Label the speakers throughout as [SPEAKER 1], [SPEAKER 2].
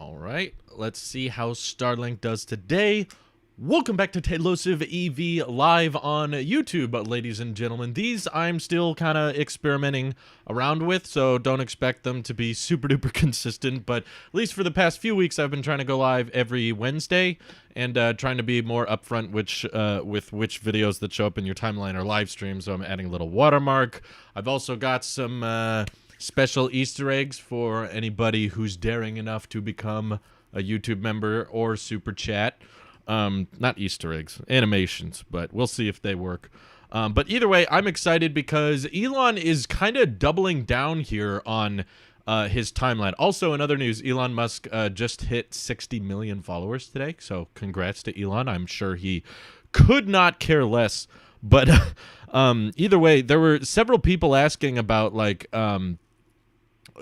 [SPEAKER 1] All right, let's see how Starlink does today. Welcome back to Tailosive EV live on YouTube, ladies and gentlemen. These I'm still kind of experimenting around with, so don't expect them to be super duper consistent, but at least for the past few weeks I've been trying to go live every Wednesday and trying to be more upfront with which videos that show up in your timeline are live streams, so I'm adding a little watermark. I've also got some special Easter eggs for anybody who's daring enough to become a YouTube member or super chat. Not Easter eggs, animations, but we'll see if they work. But either way, I'm excited because Elon is kind of doubling down here on his timeline. Also, in other news, Elon Musk just hit 60 million followers today, so congrats to Elon. I'm sure he could not care less. But either way, there were several people asking about, like,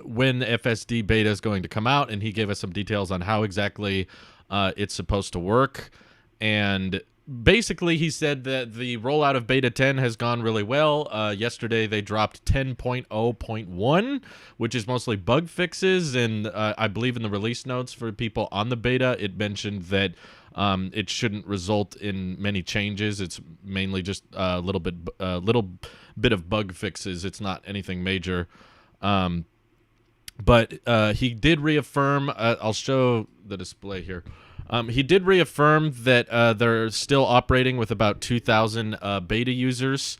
[SPEAKER 1] when FSD beta is going to come out, and he gave us some details on how exactly it's supposed to work. And basically he said that the rollout of beta 10 has gone really well. Yesterday they dropped 10.0.1, which is mostly bug fixes, and I believe in the release notes for people on the beta it mentioned that it shouldn't result in many changes. It's mainly just a little bit of bug fixes. It's not anything major. But he did reaffirm, I'll show the display here. He did reaffirm that they're still operating with about 2,000 beta users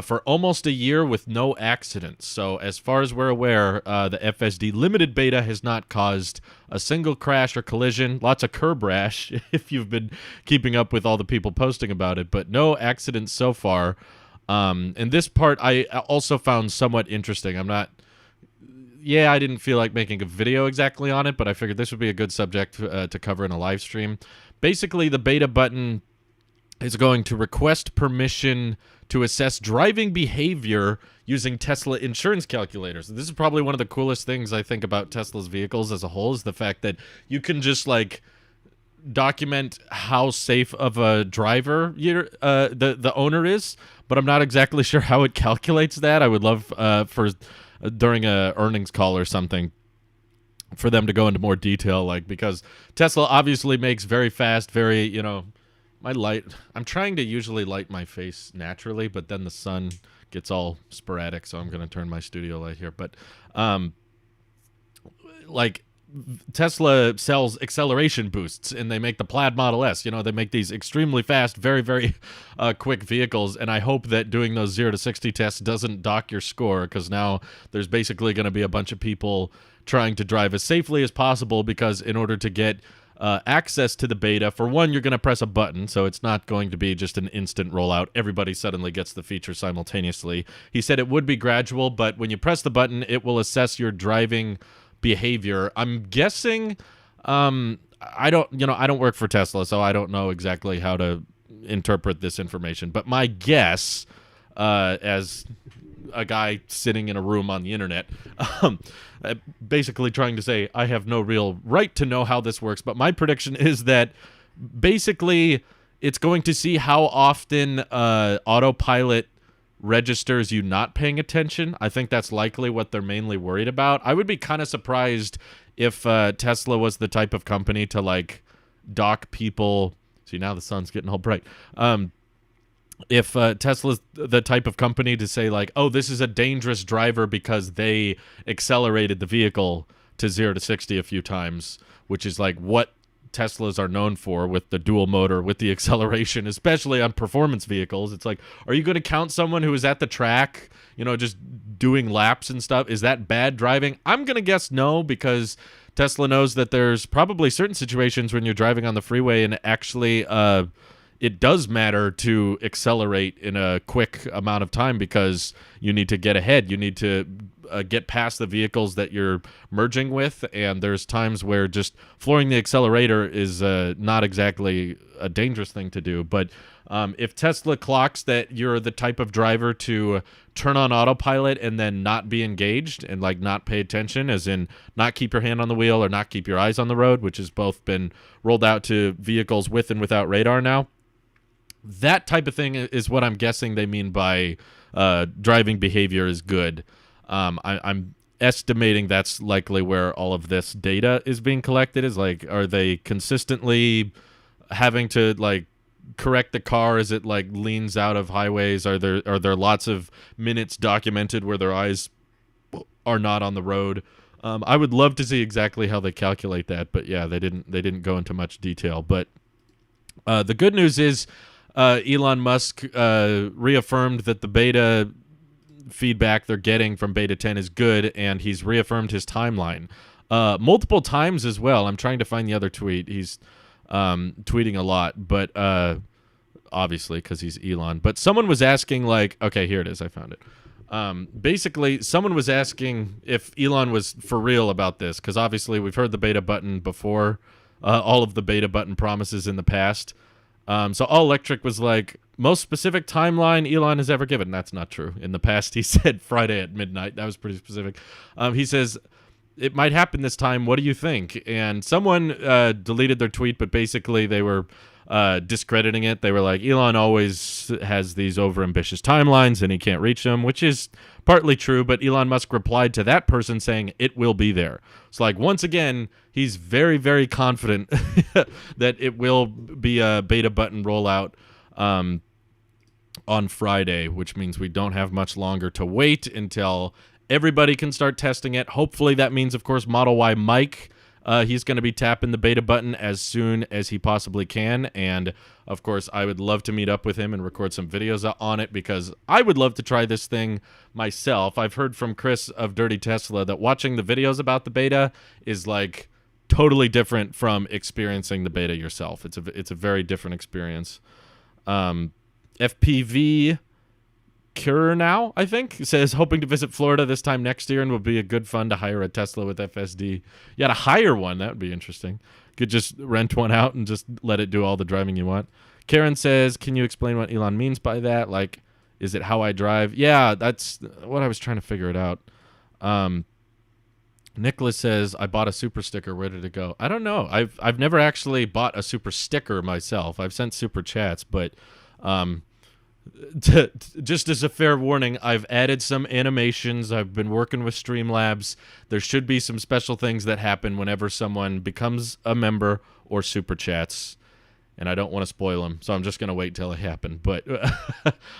[SPEAKER 1] for almost a year with no accidents. So as far as we're aware, the FSD limited beta has not caused a single crash or collision. Lots of curb rash if you've been keeping up with all the people posting about it, but no accidents so far. And this part I also found somewhat interesting. I didn't feel like making a video exactly on it, but I figured this would be a good subject to cover in a live stream. Basically, the beta button is going to request permission to assess driving behavior using Tesla insurance calculators. This is probably one of the coolest things I think about Tesla's vehicles as a whole, is the fact that you can just, like, document how safe of a driver the owner is, but I'm not exactly sure how it calculates that. I would love for during a earnings call or something for them to go into more detail, like, because Tesla obviously makes very fast, very, I'm trying to usually light my face naturally, but then the sun gets all sporadic, so I'm going to turn my studio light here. But like, Tesla sells acceleration boosts, and they make the Plaid Model S. They make these extremely fast, very, very quick vehicles, and I hope that doing those 0 to 60 tests doesn't dock your score, because now there's basically going to be a bunch of people trying to drive as safely as possible, because in order to get access to the beta, for one, you're going to press a button, so it's not going to be just an instant rollout. Everybody suddenly gets the feature simultaneously. He said it would be gradual, but when you press the button, it will assess your driving behavior. I'm guessing, I don't work for Tesla, so I don't know exactly how to interpret this information, but my guess, as a guy sitting in a room on the internet, basically trying to say I have no real right to know how this works, but my prediction is that basically it's going to see how often autopilot registers you not paying attention. I think that's likely what they're mainly worried about. I would be kind of surprised if Tesla was the type of company to, like, dock people. See, now the sun's getting all bright. If Tesla's the type of company to say, like, oh, this is a dangerous driver because they accelerated the vehicle to 0 to 60 a few times, which is, like, what Teslas are known for, with the dual motor, with the acceleration, especially on performance vehicles. It's like, are you going to count someone who is at the track, just doing laps and stuff? Is that bad driving? I'm going to guess no, because Tesla knows that there's probably certain situations when you're driving on the freeway and actually it does matter to accelerate in a quick amount of time, because you need to get ahead. You need to get past the vehicles that you're merging with, and there's times where just flooring the accelerator is not exactly a dangerous thing to do. But if Tesla clocks that you're the type of driver to turn on autopilot and then not be engaged and, like, not pay attention, as in not keep your hand on the wheel or not keep your eyes on the road, which has both been rolled out to vehicles with and without radar now, that type of thing is what I'm guessing they mean by driving behavior is good. I'm estimating that's likely where all of this data is being collected. Is like, are they consistently having to like correct the car as it like leans out of highways? Are there lots of minutes documented where their eyes are not on the road? I would love to see exactly how they calculate that, but yeah, they didn't go into much detail. But the good news is Elon Musk reaffirmed that the beta feedback they're getting from beta 10 is good, and he's reaffirmed his timeline multiple times as well. I'm trying to find the other tweet. He's tweeting a lot, but obviously because he's Elon. But someone was asking, like, okay, here it is. I found it. Basically, someone was asking if Elon was for real about this, because obviously we've heard the beta button before, all of the beta button promises in the past. So All Electric was like, most specific timeline Elon has ever given. That's not true. In the past, he said Friday at midnight. That was pretty specific. He says, it might happen this time. What do you think? And someone deleted their tweet, but basically they were discrediting it. They were like, Elon always has these overambitious timelines and he can't reach them, which is partly true. But Elon Musk replied to that person saying it will be there. So like, once again, he's very, very confident that it will be a beta button rollout on Friday, which means we don't have much longer to wait until everybody can start testing it. Hopefully that means, of course, Model Y Mike, he's going to be tapping the beta button as soon as he possibly can. And, of course, I would love to meet up with him and record some videos on it, because I would love to try this thing myself. I've heard from Chris of Dirty Tesla that watching the videos about the beta is, like, totally different from experiencing the beta yourself. It's a very different experience. FPV Cure now, I think, says hoping to visit Florida this time next year and will be a good fun to hire a Tesla with FSD. Yeah, to hire one, that would be interesting. Could just rent one out and just let it do all the driving you want. Karen says, can you explain what Elon means by that? Like, is it how I drive? Yeah, that's what I was trying to figure it out. Nicholas says, I bought a super sticker. Where did it go? I don't know. I've never actually bought a super sticker myself. I've sent super chats, but just as a fair warning, I've added some animations. I've been working with Streamlabs. There should be some special things that happen whenever someone becomes a member or super chats, and I don't want to spoil them, so I'm just going to wait till it happens. But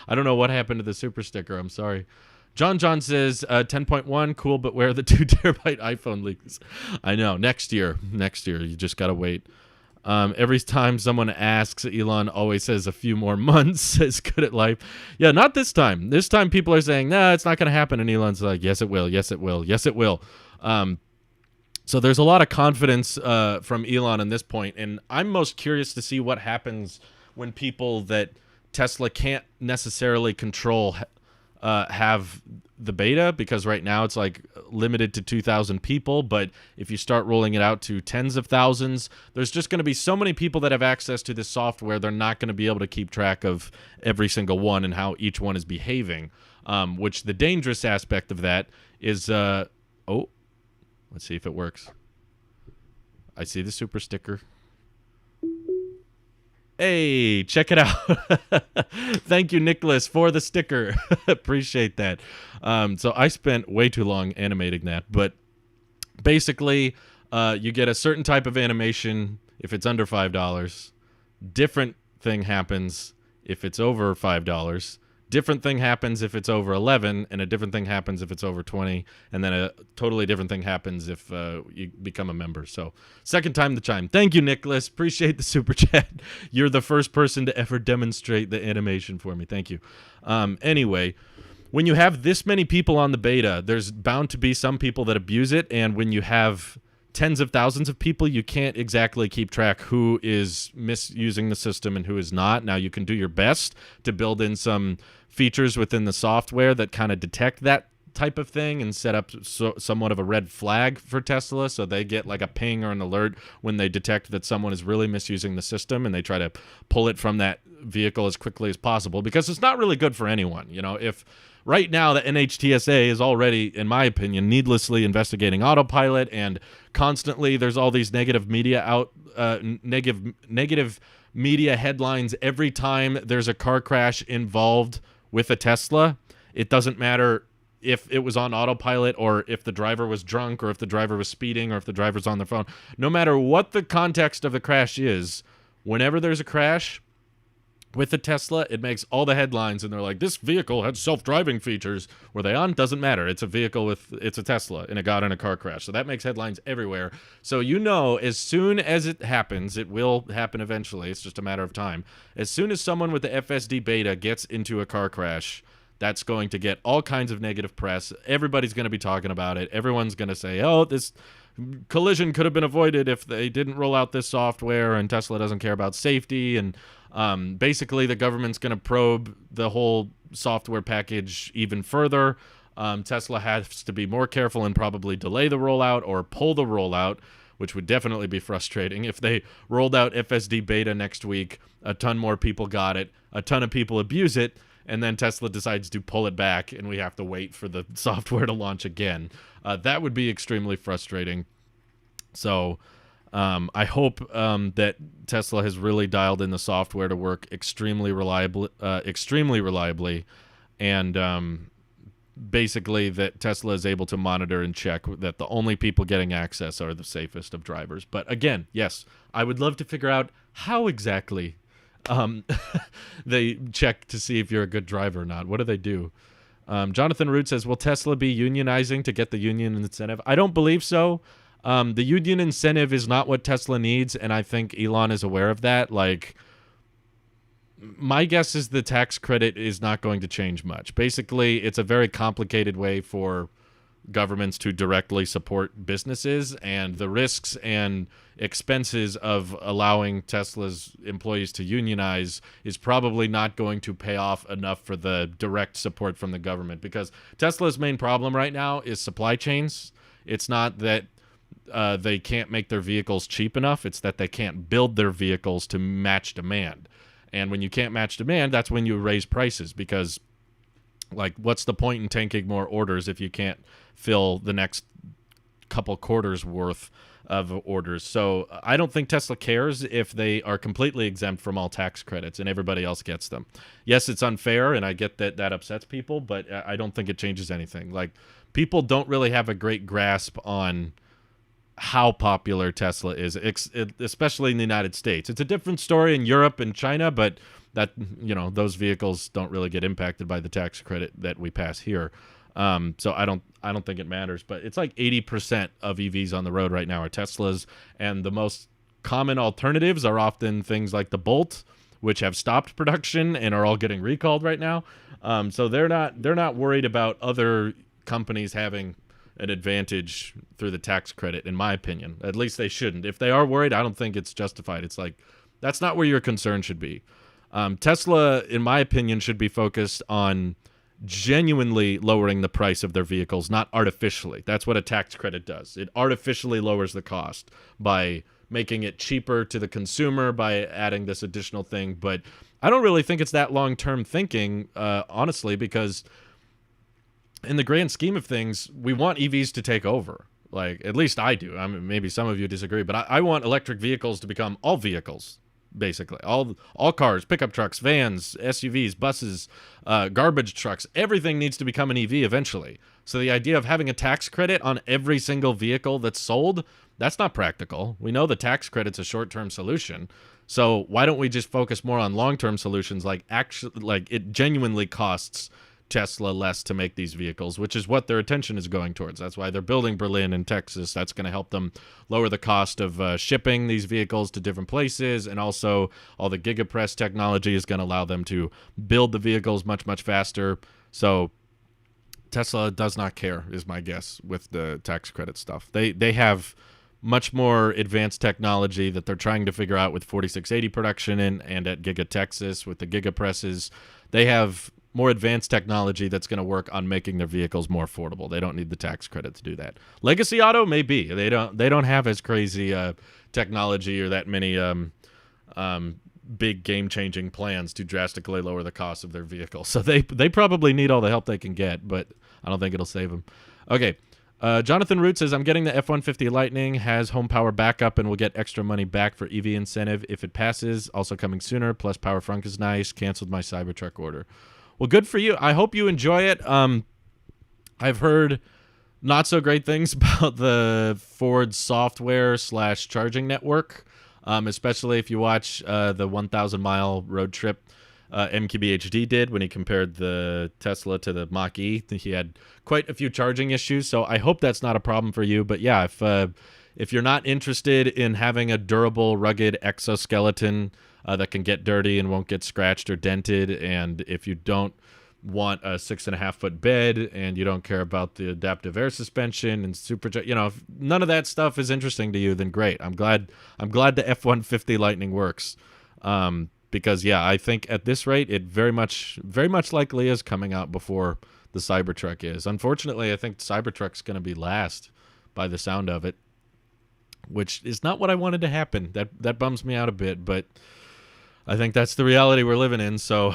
[SPEAKER 1] I don't know what happened to the super sticker. I'm sorry. John says, 10.1, cool, but where are the 2 terabyte iPhone leaks? I know, next year, you just got to wait. Every time someone asks, Elon always says a few more months, says good at life. Yeah, not this time. This time people are saying, nah, it's not going to happen. And Elon's like, yes, it will. Yes, it will. Yes, it will. So there's a lot of confidence from Elon in this point. And I'm most curious to see what happens when people that Tesla can't necessarily control have the beta, because right now it's like limited to 2,000 people, but if you start rolling it out to tens of thousands, there's just going to be so many people that have access to this software, they're not going to be able to keep track of every single one and how each one is behaving, which the dangerous aspect of that is, let's see if it works. I see the super sticker. Hey, check it out. Thank you, Nicholas, for the sticker. Appreciate that. So I spent way too long animating that. But basically, you get a certain type of animation if it's under $5. Different thing happens if it's over $5. Different thing happens if it's over 11, and a different thing happens if it's over 20, and then a totally different thing happens if you become a member. So, second time the chime. Thank you, Nicholas. Appreciate the super chat. You're the first person to ever demonstrate the animation for me. Thank you. Anyway, when you have this many people on the beta, there's bound to be some people that abuse it, and when you have tens of thousands of people, you can't exactly keep track who is misusing the system and who is not. Now, you can do your best to build in some features within the software that kind of detect that type of thing and set up somewhat of a red flag for Tesla, so they get like a ping or an alert when they detect that someone is really misusing the system, and they try to pull it from that vehicle as quickly as possible, because it's not really good for anyone. You know, if right now the NHTSA is already, in my opinion, needlessly investigating autopilot, and constantly there's all these negative media negative media headlines every time there's a car crash involved with a Tesla. It doesn't matter if it was on autopilot, or if the driver was drunk, or if the driver was speeding, or if the driver's on their phone. No matter what the context of the crash is, whenever there's a crash with the Tesla, it makes all the headlines, and they're like, this vehicle had self-driving features. Were they on? Doesn't matter. It's a vehicle it's a Tesla, and it got in a car crash. So that makes headlines everywhere. So as soon as it happens, it will happen eventually. It's just a matter of time. As soon as someone with the FSD beta gets into a car crash, that's going to get all kinds of negative press. Everybody's going to be talking about it. Everyone's going to say, oh, this collision could have been avoided if they didn't roll out this software, and Tesla doesn't care about safety. And basically, the government's going to probe the whole software package even further. Tesla has to be more careful and probably delay the rollout or pull the rollout, which would definitely be frustrating. If they rolled out FSD beta next week, a ton more people got it, a ton of people abuse it, and then Tesla decides to pull it back, and we have to wait for the software to launch again. That would be extremely frustrating. So I hope that Tesla has really dialed in the software to work extremely reliably, and basically that Tesla is able to monitor and check that the only people getting access are the safest of drivers. But again, yes, I would love to figure out how exactly they check to see if you're a good driver or not. What do they do? Jonathan Root says, will Tesla be unionizing to get the union incentive? I don't believe so. The union incentive is not what Tesla needs, and I think Elon is aware of that. Like, my guess is the tax credit is not going to change much. Basically, it's a very complicated way for governments to directly support businesses, and the risks and expenses of allowing Tesla's employees to unionize is probably not going to pay off enough for the direct support from the government, because Tesla's main problem right now is supply chains. It's not that they can't make their vehicles cheap enough. It's that they can't build their vehicles to match demand. And when you can't match demand, that's when you raise prices, because like, what's the point in taking more orders if you can't fill the next couple quarters worth of orders? So I don't think Tesla cares if they are completely exempt from all tax credits and everybody else gets them. Yes, it's unfair, and I get that that upsets people, but I don't think it changes anything. Like, people don't really have a great grasp on how popular Tesla is, especially in the United States. It's a different story in Europe and China, but that, those vehicles don't really get impacted by the tax credit that we pass here. So I don't think it matters, but it's like 80% of EVs on the road right now are Teslas, and the most common alternatives are often things like the Bolt, which have stopped production and are all getting recalled right now. So they're not worried about other companies having an advantage through the tax credit, in my opinion. At least they shouldn't. If they are worried, I don't think it's justified. It's like, that's not where your concern should be. Tesla, in my opinion, should be focused on genuinely lowering the price of their vehicles, not artificially. That's what a tax credit does. It artificially lowers the cost by making it cheaper to the consumer by adding this additional thing. But I don't really think it's that long-term thinking, honestly, because in the grand scheme of things, we want EVs to take over. Like, at least I do. I mean, maybe some of you disagree, but I want electric vehicles to become all vehicles. Basically, all cars, pickup trucks, vans, SUVs, buses, garbage trucks, everything needs to become an EV eventually. So the idea of having a tax credit on every single vehicle that's sold, that's not practical. We know the tax credit's a short-term solution. So why don't we just focus more on long-term solutions, like it genuinely costs Tesla less to make these vehicles, which is what their attention is going towards. That's why they're building Berlin and Texas. That's going to help them lower the cost of shipping these vehicles to different places, and also all the gigapress technology is going to allow them to build the vehicles much, much faster. So Tesla does not care, is my guess, with the tax credit stuff. They have much more advanced technology that they're trying to figure out with 4680 production and at Giga Texas with the gigapresses. They have more advanced technology that's going to work on making their vehicles more affordable. They don't need the tax credit to do that. Legacy Auto, maybe. They don't have as crazy technology or that many big game-changing plans to drastically lower the cost of their vehicles. So they probably need all the help they can get, but I don't think it'll save them. Okay. Jonathan Root says, I'm getting the F-150 Lightning, has home power backup, and will get extra money back for EV incentive if it passes. Also coming sooner, plus Power Frunk is nice. Canceled my Cybertruck order. Well, good for you. I hope you enjoy it. I've heard not so great things about the Ford software / charging network, especially if you watch the 1,000 mile road trip MKBHD did when he compared the Tesla to the Mach-E. He had quite a few charging issues, so I hope that's not a problem for you. But yeah, if you're not interested in having a durable, rugged exoskeleton that can get dirty and won't get scratched or dented, and if you don't want a 6.5-foot bed and you don't care about the adaptive air suspension and if none of that stuff is interesting to you, then great. I'm glad the F-150 Lightning works. Because yeah, I think at this rate, it very much likely is coming out before the Cybertruck is. Unfortunately, I think Cybertruck's going to be last by the sound of it, which is not what I wanted to happen. That bums me out a bit, but I think that's the reality we're living in. So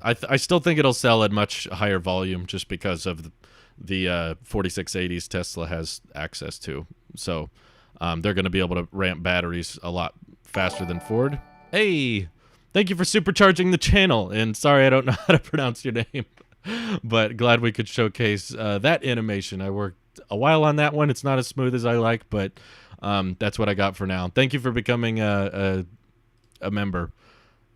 [SPEAKER 1] I still think it'll sell at much higher volume just because of the 4680s Tesla has access to. So they're going to be able to ramp batteries a lot faster than Ford. Hey, thank you for supercharging the channel. And sorry, I don't know how to pronounce your name, but glad we could showcase that animation. I worked a while on that one. It's not as smooth as I like, but that's what I got for now. Thank you for becoming a member.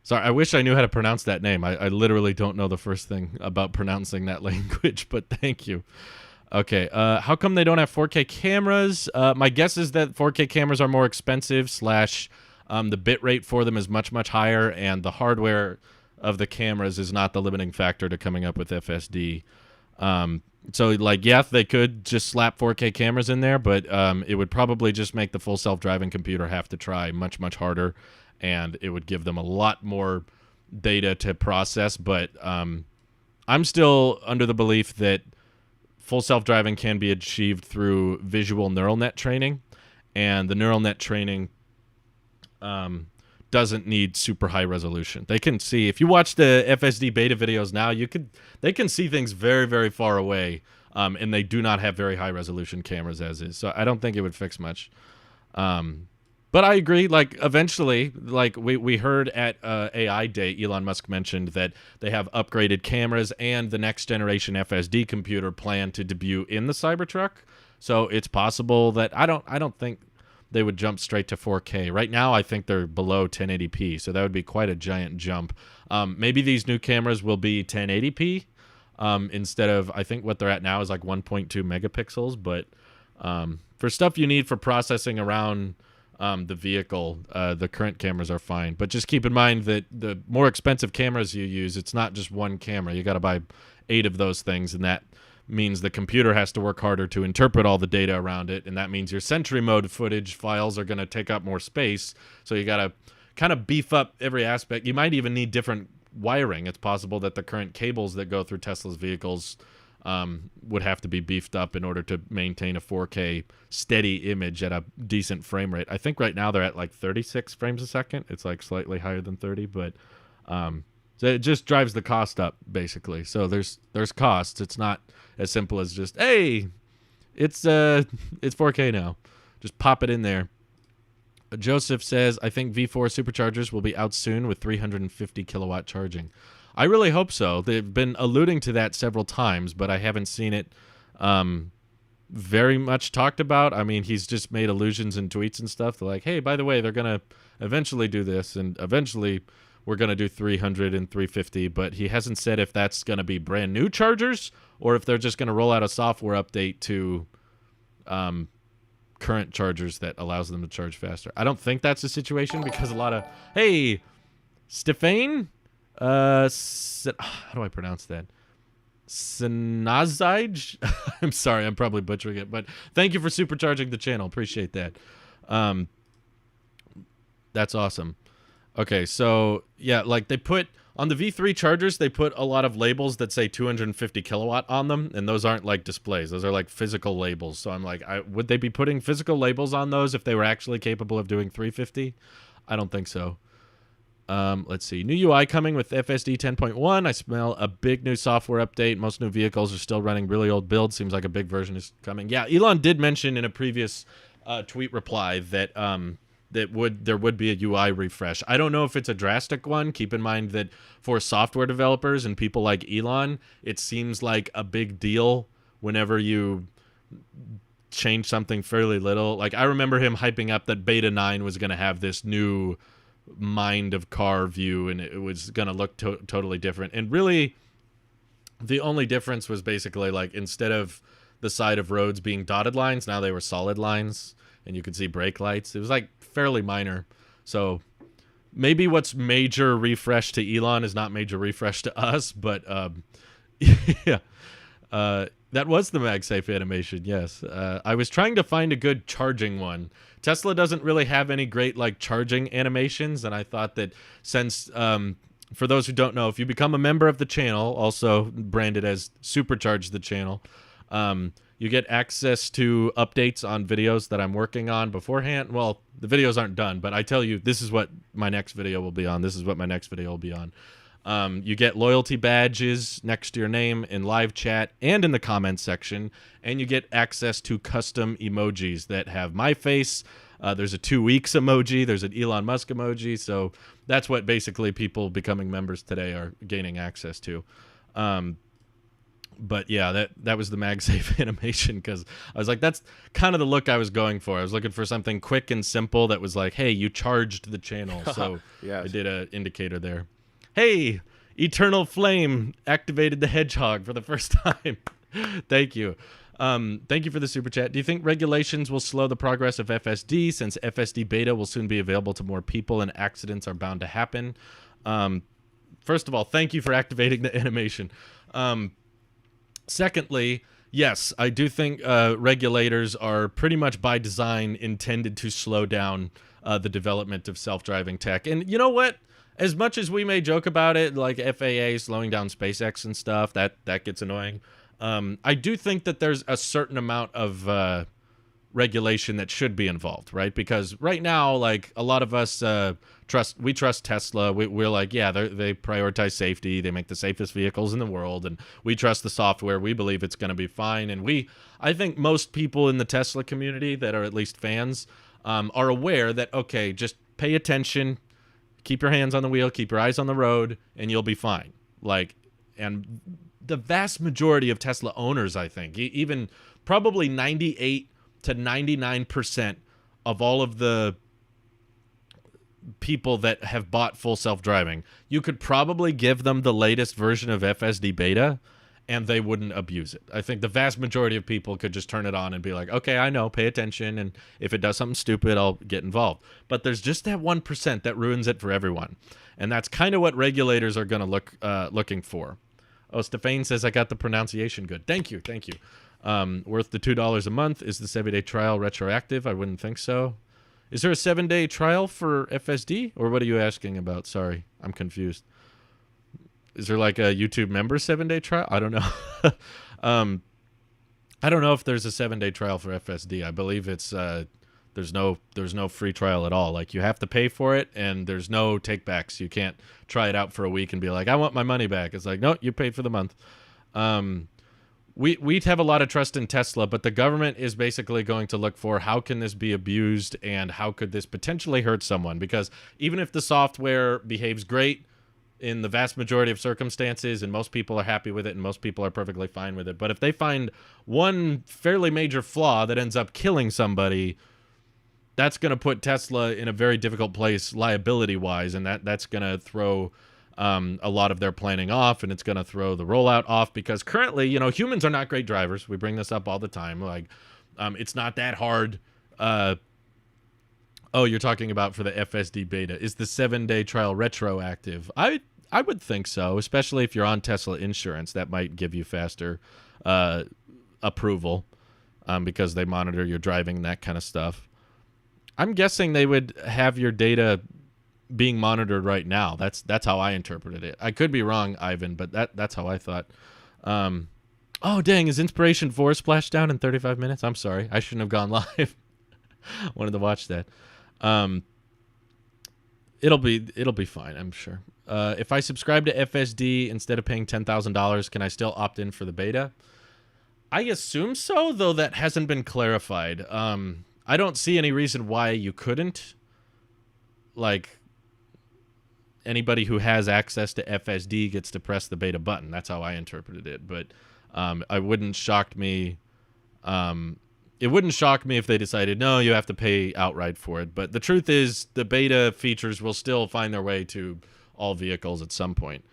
[SPEAKER 1] Sorry, I wish I knew how to pronounce that name. I literally don't know the first thing about pronouncing that language, but thank you. Okay, how come they don't have 4K cameras? My guess is that 4K cameras are more expensive / the bit rate for them is much, much higher, and the hardware of the cameras is not the limiting factor to coming up with FSD. So, like, yeah, they could just slap 4K cameras in there, but it would probably just make the full self-driving computer have to try much, much harder, and it would give them a lot more data to process. But I'm still under the belief that full self-driving can be achieved through visual neural net training, and the neural net training doesn't need super high resolution. They can see, if you watch the FSD beta videos now, they can see things very, very far away, and they do not have very high resolution cameras as is. So I don't think it would fix much. But I agree, like, eventually, like we heard at AI Day, Elon Musk mentioned that they have upgraded cameras and the next generation FSD computer planned to debut in the Cybertruck. So it's possible that I don't think they would jump straight to 4K. Right now, I think they're below 1080p, so that would be quite a giant jump. Maybe these new cameras will be 1080p instead of, I think what they're at now is like 1.2 megapixels, but for stuff you need for processing around the vehicle, the current cameras are fine. But just keep in mind that the more expensive cameras you use, it's not just one camera. You got to buy 8 of those things, and that means the computer has to work harder to interpret all the data around it, and that means your Sentry mode footage files are going to take up more space, so you got to kind of beef up every aspect. You might even need different wiring. It's possible that the current cables that go through Tesla's vehicles would have to be beefed up in order to maintain a 4K steady image at a decent frame rate. I think right now they're at like 36 frames a second. It's like slightly higher than 30, but so it just drives the cost up, basically. So there's costs. It's not as simple as just, hey, it's 4K now. Just pop it in there. Joseph says, I think V4 superchargers will be out soon with 350 kilowatt charging. I really hope so. They've been alluding to that several times, but I haven't seen it very much talked about. I mean, he's just made allusions in tweets and stuff. They're like, hey, by the way, they're going to eventually do this, and eventually we're going to do 300 and 350, but he hasn't said if that's going to be brand new chargers or if they're just going to roll out a software update to current chargers that allows them to charge faster. I don't think that's the situation because a lot of, hey, Stefan, how do I pronounce that? Sinazij? I'm sorry, I'm probably butchering it, but thank you for supercharging the channel. Appreciate that. That's awesome. Okay, so yeah, like they put on the V3 chargers, they put a lot of labels that say 250 kilowatt on them, and those aren't like displays. Those are like physical labels. So I'm like, would they be putting physical labels on those if they were actually capable of doing 350? I don't think so. Let's see. New UI coming with FSD 10.1. I smell a big new software update. Most new vehicles are still running really old builds. Seems like a big version is coming. Yeah, Elon did mention in a previous tweet reply that there would be a UI refresh. I don't know if it's a drastic one. Keep in mind that for software developers and people like Elon, it seems like a big deal whenever you change something fairly little. Like, I remember him hyping up that Beta 9 was going to have this new mind of car view, and it was going to look totally different. And really, the only difference was basically, like, instead of the side of roads being dotted lines, now they were solid lines, and you could see brake lights. It was, like, fairly minor. So maybe what's major refresh to Elon is not major refresh to us, but yeah. That was the MagSafe animation, yes. I was trying to find a good charging one. Tesla doesn't really have any great, like, charging animations, and I thought that since, for those who don't know, if you become a member of the channel, also branded as Supercharge the channel, you get access to updates on videos that I'm working on beforehand. Well, the videos aren't done, but I tell you, this is what my next video will be on. This is what my next video will be on. You get loyalty badges next to your name in live chat and in the comments section, and you get access to custom emojis that have my face. There's a 2 weeks emoji. There's an Elon Musk emoji. So that's what basically people becoming members today are gaining access to. But yeah, that was the MagSafe animation, because I was like, that's kind of the look I was going for. I was looking for something quick and simple that was like, hey, you charged the channel. So yes. I did an indicator there. Hey, Eternal Flame activated the hedgehog for the first time. Thank you. Thank you for the super chat. Do you think regulations will slow the progress of FSD, since FSD beta will soon be available to more people and accidents are bound to happen? First of all, thank you for activating the animation. Secondly, yes, I do think regulators are pretty much by design intended to slow down the development of self-driving tech. And you know what? As much as we may joke about it, like FAA slowing down SpaceX and stuff, that gets annoying. I do think that there's a certain amount of regulation that should be involved, right? Because right now, like, a lot of us trust Tesla. We're like, yeah, they prioritize safety. They make the safest vehicles in the world, and we trust the software. We believe it's going to be fine. And I think most people in the Tesla community that are at least fans are aware that, okay, just pay attention. Keep your hands on the wheel, keep your eyes on the road, and you'll be fine. Like, and the vast majority of Tesla owners, I think, even probably 98 to 99% of all of the people that have bought full self-driving, you could probably give them the latest version of FSD beta, and they wouldn't abuse it. I think the vast majority of people could just turn it on and be like, okay, I know, pay attention, and if it does something stupid, I'll get involved. But there's just that 1% that ruins it for everyone. And that's kind of what regulators are going to looking for. Oh, Stefan says I got the pronunciation good. Thank you, thank you. Worth the $2 a month. Is the 7-day trial retroactive? I wouldn't think so. Is there a 7-day trial for FSD? Or what are you asking about? Sorry, I'm confused. Is there like a YouTube member 7-day trial? I don't know. I don't know if there's a 7-day trial for FSD. I believe it's there's no free trial at all. Like, you have to pay for it, and there's no takebacks. You can't try it out for a week and be like, I want my money back. It's like, no, you paid for the month. We have a lot of trust in Tesla, but the government is basically going to look for how can this be abused and how could this potentially hurt someone? Because even if the software behaves great in the vast majority of circumstances, and most people are happy with it, and most people are perfectly fine with it. But if they find one fairly major flaw that ends up killing somebody, that's going to put Tesla in a very difficult place liability-wise, and that's going to throw a lot of their planning off, and it's going to throw the rollout off, because currently, you know, humans are not great drivers. We bring this up all the time. Like, it's not that hard. Oh, you're talking about for the FSD beta. Is the 7-day trial retroactive? I would think so, especially if you're on Tesla insurance. That might give you faster approval because they monitor your driving and that kind of stuff. I'm guessing they would have your data being monitored right now. That's how I interpreted it. I could be wrong, Ivan, but that's how I thought. Oh, dang, is Inspiration 4 splashed down in 35 minutes? I'm sorry. I shouldn't have gone live. Wanted to watch that. It'll be fine, I'm sure. If I subscribe to FSD instead of paying $10,000, can I still opt in for the beta? I assume so, though that hasn't been clarified. I don't see any reason why you couldn't. Like, anybody who has access to FSD gets to press the beta button. That's how I interpreted it. But I wouldn't shock me. It wouldn't shock me if they decided, no, you have to pay outright for it. But the truth is, the beta features will still find their way to all vehicles at some point.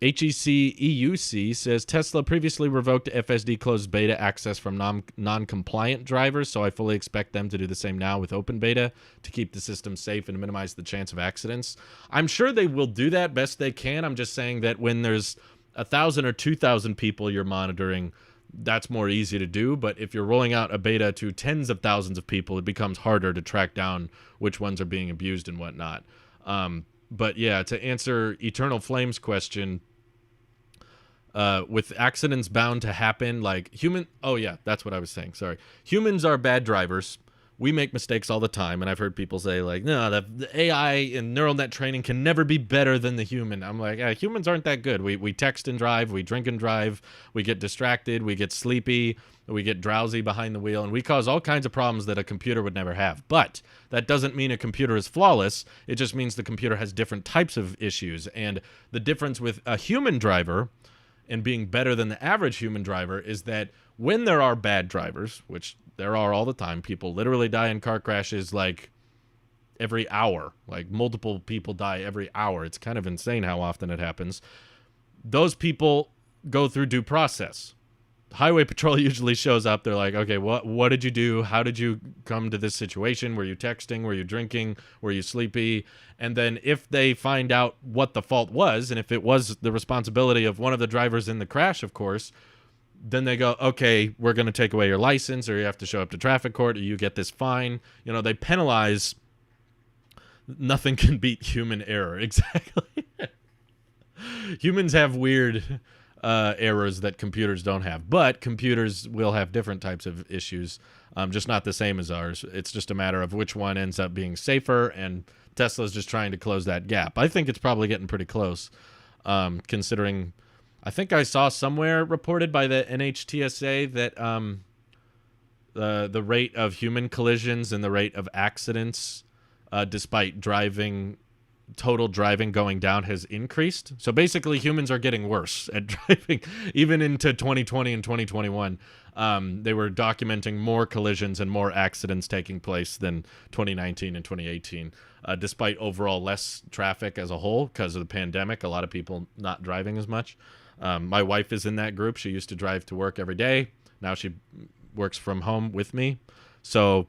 [SPEAKER 1] HEC says, Tesla previously revoked FSD closed beta access from non-compliant drivers, so I fully expect them to do the same now with open beta to keep the system safe and minimize the chance of accidents. I'm sure they will do that best they can. I'm just saying that when there's 1,000 or 2,000 people you're monitoring, that's more easy to do. But if you're rolling out a beta to tens of thousands of people, it becomes harder to track down which ones are being abused and whatnot. But yeah, to answer Eternal Flame's question, with accidents bound to happen, like that's what I was saying. Sorry. Humans are bad drivers. We make mistakes all the time, and I've heard people say, like, no, the AI and neural net training can never be better than the human. I'm like, humans aren't that good. We text and drive, we drink and drive, we get distracted, we get sleepy, we get drowsy behind the wheel, and we cause all kinds of problems that a computer would never have. But that doesn't mean a computer is flawless. It just means the computer has different types of issues, and the difference with a human driver and being better than the average human driver is that when there are bad drivers, which there are all the time, people literally die in car crashes like every hour, like multiple people die every hour. It's kind of insane how often it happens. Those people go through due process. Highway Patrol usually shows up. They're like, okay, what did you do? How did you come to this situation? Were you texting? Were you drinking? Were you sleepy? And then if they find out what the fault was, and if it was the responsibility of one of the drivers in the crash, of course, then they go, okay, we're going to take away your license, or you have to show up to traffic court, or you get this fine. You know, they penalize. Nothing can beat human error. Exactly. Humans have weird errors that computers don't have, but computers will have different types of issues, just not the same as ours. It's just a matter of which one ends up being safer, and Tesla's just trying to close that gap. I think it's probably getting pretty close, considering I think I saw somewhere reported by the NHTSA that the rate of human collisions and the rate of accidents, despite total driving going down, has increased. So basically humans are getting worse at driving. Even into 2020 and 2021, they were documenting more collisions and more accidents taking place than 2019 and 2018, despite overall less traffic as a whole because of the pandemic. A lot of people not driving as much. My wife is in that group. She used to drive to work every day. Now she works from home with me. So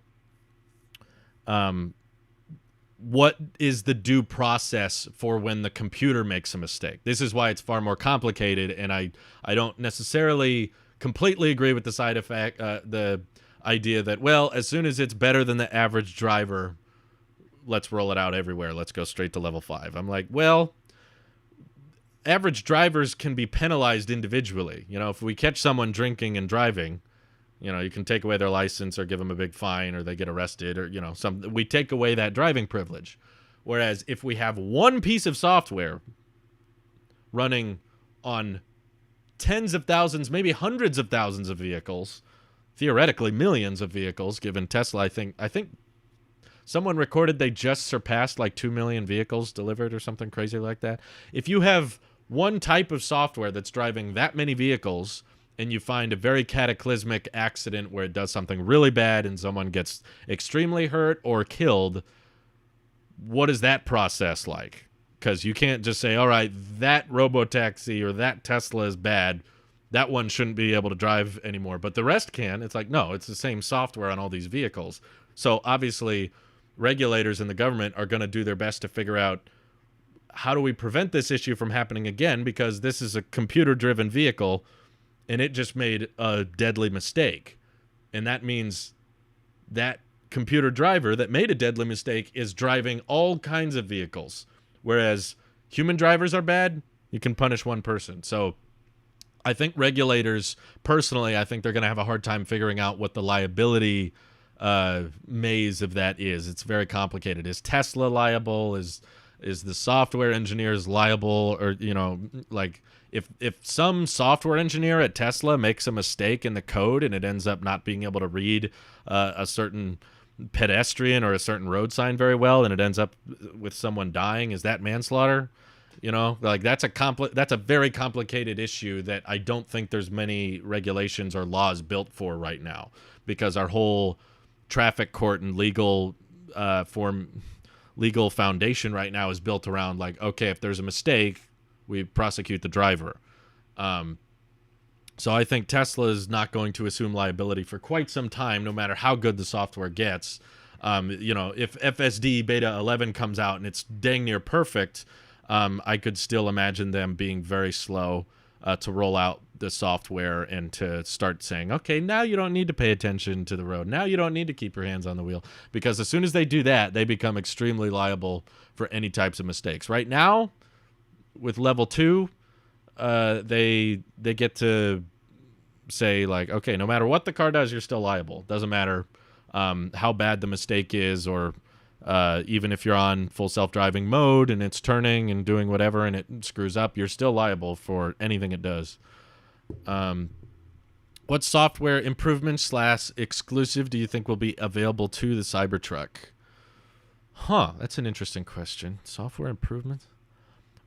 [SPEAKER 1] what is the due process for when the computer makes a mistake? This is why it's far more complicated, and I don't necessarily completely agree with the idea that, well, as soon as it's better than the average driver, let's roll it out everywhere. Let's go straight to level 5. I'm like, well, average drivers can be penalized individually. You know, if we catch someone drinking and driving, you know, you can take away their license or give them a big fine, or they get arrested, or, you know, we take away that driving privilege. Whereas if we have one piece of software running on tens of thousands, maybe hundreds of thousands of vehicles, theoretically millions of vehicles, given Tesla, I think someone recorded they just surpassed like 2 million vehicles delivered or something crazy like that. If you have one type of software that's driving that many vehicles, and you find a very cataclysmic accident where it does something really bad and someone gets extremely hurt or killed, what is that process like? Because you can't just say, all right, that Robotaxi or that Tesla is bad, that one shouldn't be able to drive anymore, but the rest can. It's like, no, it's the same software on all these vehicles. So obviously regulators in the government are going to do their best to figure out, how do we prevent this issue from happening again? Because this is a computer-driven vehicle, and it just made a deadly mistake. And that means that computer driver that made a deadly mistake is driving all kinds of vehicles. Whereas human drivers are bad, you can punish one person. So I think regulators, personally, I think they're going to have a hard time figuring out what the liability maze of that is. It's very complicated. Is Tesla liable? Is the software engineers liable? Or, you know, like, if some software engineer at Tesla makes a mistake in the code and it ends up not being able to read a certain pedestrian or a certain road sign very well, and it ends up with someone dying, is that manslaughter? You know, like that's a very complicated issue that I don't think there's many regulations or laws built for right now, because our whole traffic court and legal foundation right now is built around like, okay, if there's a mistake, we prosecute the driver. So I think Tesla is not going to assume liability for quite some time, no matter how good the software gets. You know, if FSD beta 11 comes out and it's dang near perfect, I could still imagine them being very slow to roll out the software and to start saying, okay, now you don't need to pay attention to the road. Now you don't need to keep your hands on the wheel. Because as soon as they do that, they become extremely liable for any types of mistakes. Right now, with level 2, they get to say like, okay, no matter what the car does, you're still liable. Doesn't matter how bad the mistake is, or even if you're on full self-driving mode and it's turning and doing whatever and it screws up, you're still liable for anything it does. What software improvements / exclusive do you think will be available to the Cybertruck? That's an interesting question. Software improvements?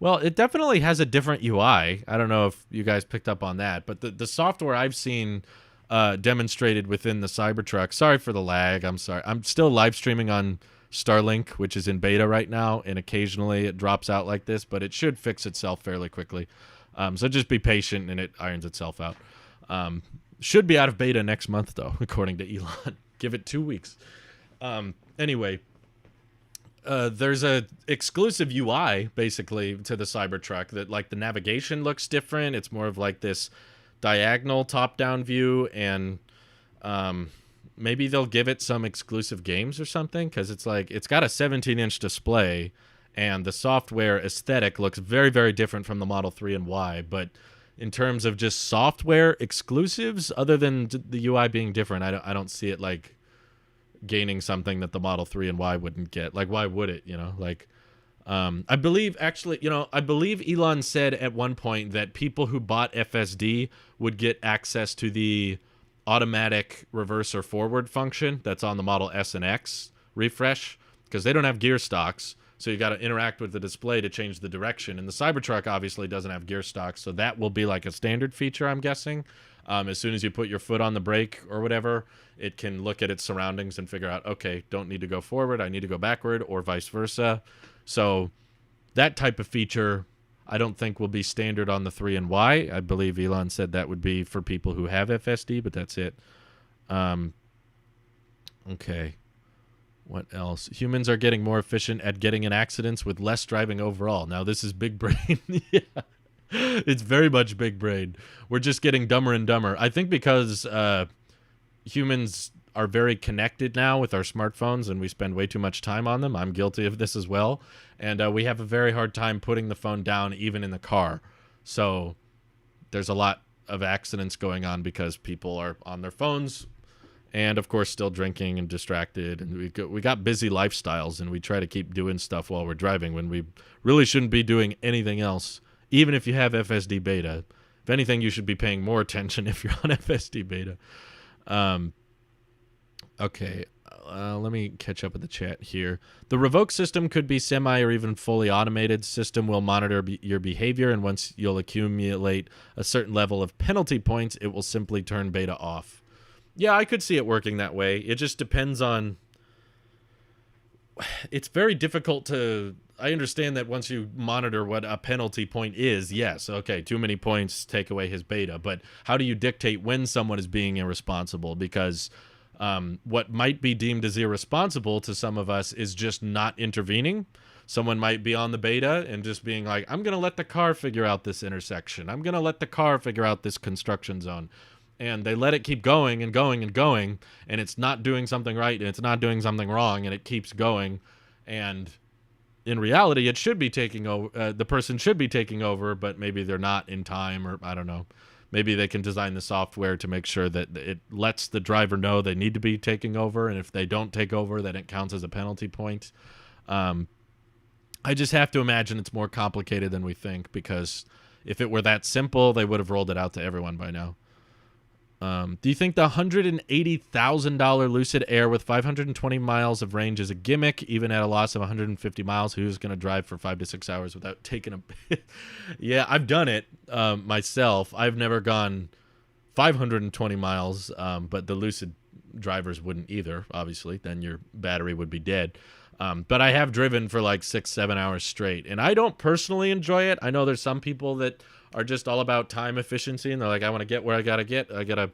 [SPEAKER 1] Well, it definitely has a different UI. I don't know if you guys picked up on that, but the software I've seen demonstrated within the Cybertruck. Sorry for the lag. I'm sorry. I'm still live streaming on Starlink, which is in beta right now, and occasionally it drops out like this, but it should fix itself fairly quickly. So just be patient and it irons itself out. Should be out of beta next month, though, according to Elon. Give it 2 weeks. Anyway, there's a exclusive UI basically to the Cybertruck that, like, the navigation looks different. It's more of like this diagonal top-down view, and maybe they'll give it some exclusive games or something, because it's like it's got a 17-inch display, and the software aesthetic looks very, very different from the Model 3 and Y. But in terms of just software exclusives, other than the UI being different, I don't see it like gaining something that the Model 3 and Y wouldn't get. Like, why would it? You know, like, I believe Elon said at one point that people who bought FSD would get access to the automatic reverse or forward function that's on the Model S and X refresh, because they don't have gear stocks. So you got to interact with the display to change the direction. And the Cybertruck obviously doesn't have gear stocks, so that will be like a standard feature, I'm guessing. As soon as you put your foot on the brake or whatever, it can look at its surroundings and figure out, okay, don't need to go forward, I need to go backward, or vice versa. So that type of feature I don't think will be standard on the 3 and Y. I believe Elon said that would be for people who have FSD, but that's it. Okay. What else? Humans are getting more efficient at getting in accidents with less driving overall. Now, this is big brain. Yeah. It's very much big brain. We're just getting dumber and dumber. I think because humans are very connected now with our smartphones, and we spend way too much time on them. I'm guilty of this as well. And we have a very hard time putting the phone down, even in the car. So there's a lot of accidents going on because people are on their phones, and of course still drinking and distracted, and we got busy lifestyles, and we try to keep doing stuff while we're driving when we really shouldn't be doing anything else. Even if you have FSD beta, if anything, you should be paying more attention if you're on FSD beta. Okay, let me catch up with the chat here. The revoke system could be semi or even fully automated. System will monitor your behavior, and once you'll accumulate a certain level of penalty points, it will simply turn beta off. Yeah, I could see it working that way. It just depends on... It's very difficult to... I understand that once you monitor what a penalty point is, yes, okay, too many points, take away his beta. But how do you dictate when someone is being irresponsible? Because what might be deemed as irresponsible to some of us is just not intervening. Someone might be on the beta and just being like, I'm going to let the car figure out this intersection. I'm going to let the car figure out this construction zone. And they let it keep going and going and going, and it's not doing something right, and it's not doing something wrong, and it keeps going. And in reality, it should be taking over. The person should be taking over, but maybe they're not in time, or I don't know. Maybe they can design the software to make sure that it lets the driver know they need to be taking over, and if they don't take over, then it counts as a penalty point. I just have to imagine it's more complicated than we think, because if it were that simple, they would have rolled it out to everyone by now. Do you think the $180,000 Lucid Air with 520 miles of range is a gimmick, even at a loss of 150 miles? Who's going to drive for 5 to 6 hours without taking a... Yeah, I've done it myself. I've never gone 520 miles, but the Lucid drivers wouldn't either, obviously. Then your battery would be dead. But I have driven for like 6-7 hours straight, and I don't personally enjoy it. I know there's some people that are just all about time efficiency, and they're like, I want to get where I got to get. I got to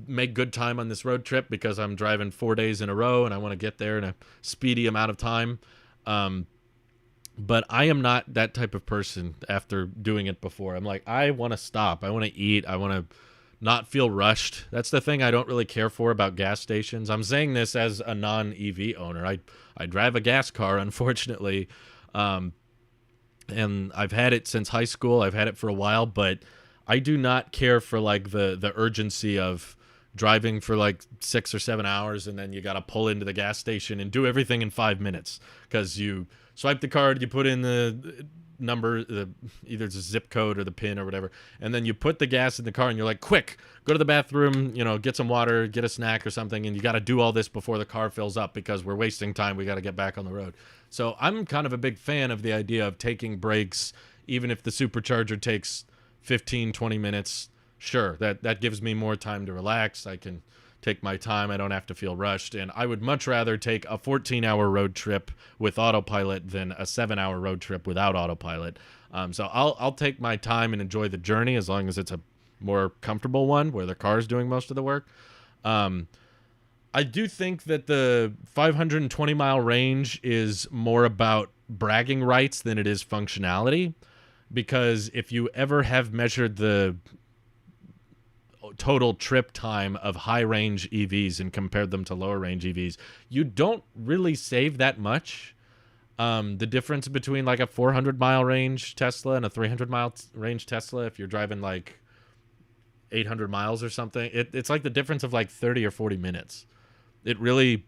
[SPEAKER 1] make good time on this road trip because I'm driving 4 days in a row, and I want to get there in a speedy amount of time. But I am not that type of person after doing it before. I'm like, I want to stop. I want to eat. I want to not feel rushed. That's the thing I don't really care for about gas stations. I'm saying this as a non-EV owner. I drive a gas car, unfortunately. And I've had it since high school. I've had it for a while, but I do not care for like the urgency of driving for like 6 or 7 hours, and then you got to pull into the gas station and do everything in 5 minutes because you swipe the card, you put in the number, either it's a zip code or the pin or whatever, and then you put the gas in the car and you're like, quick, go to the bathroom, get some water, get a snack or something, and you got to do all this before the car fills up because we're wasting time. We got to get back on the road. So I'm kind of a big fan of the idea of taking breaks, even if the supercharger takes 15-20 minutes. Sure, that gives me more time to relax. I can take my time. I don't have to feel rushed. And I would much rather take a 14-hour road trip with autopilot than a 7-hour road trip without autopilot. So I'll take my time and enjoy the journey as long as it's a more comfortable one where the car's doing most of the work. I do think that the 520-mile range is more about bragging rights than it is functionality, because if you ever have measured the total trip time of high-range EVs and compared them to lower-range EVs, you don't really save that much. The difference between like a 400-mile range Tesla and a 300-mile range Tesla, if you're driving like 800 miles or something, it's like the difference of like 30 or 40 minutes. It really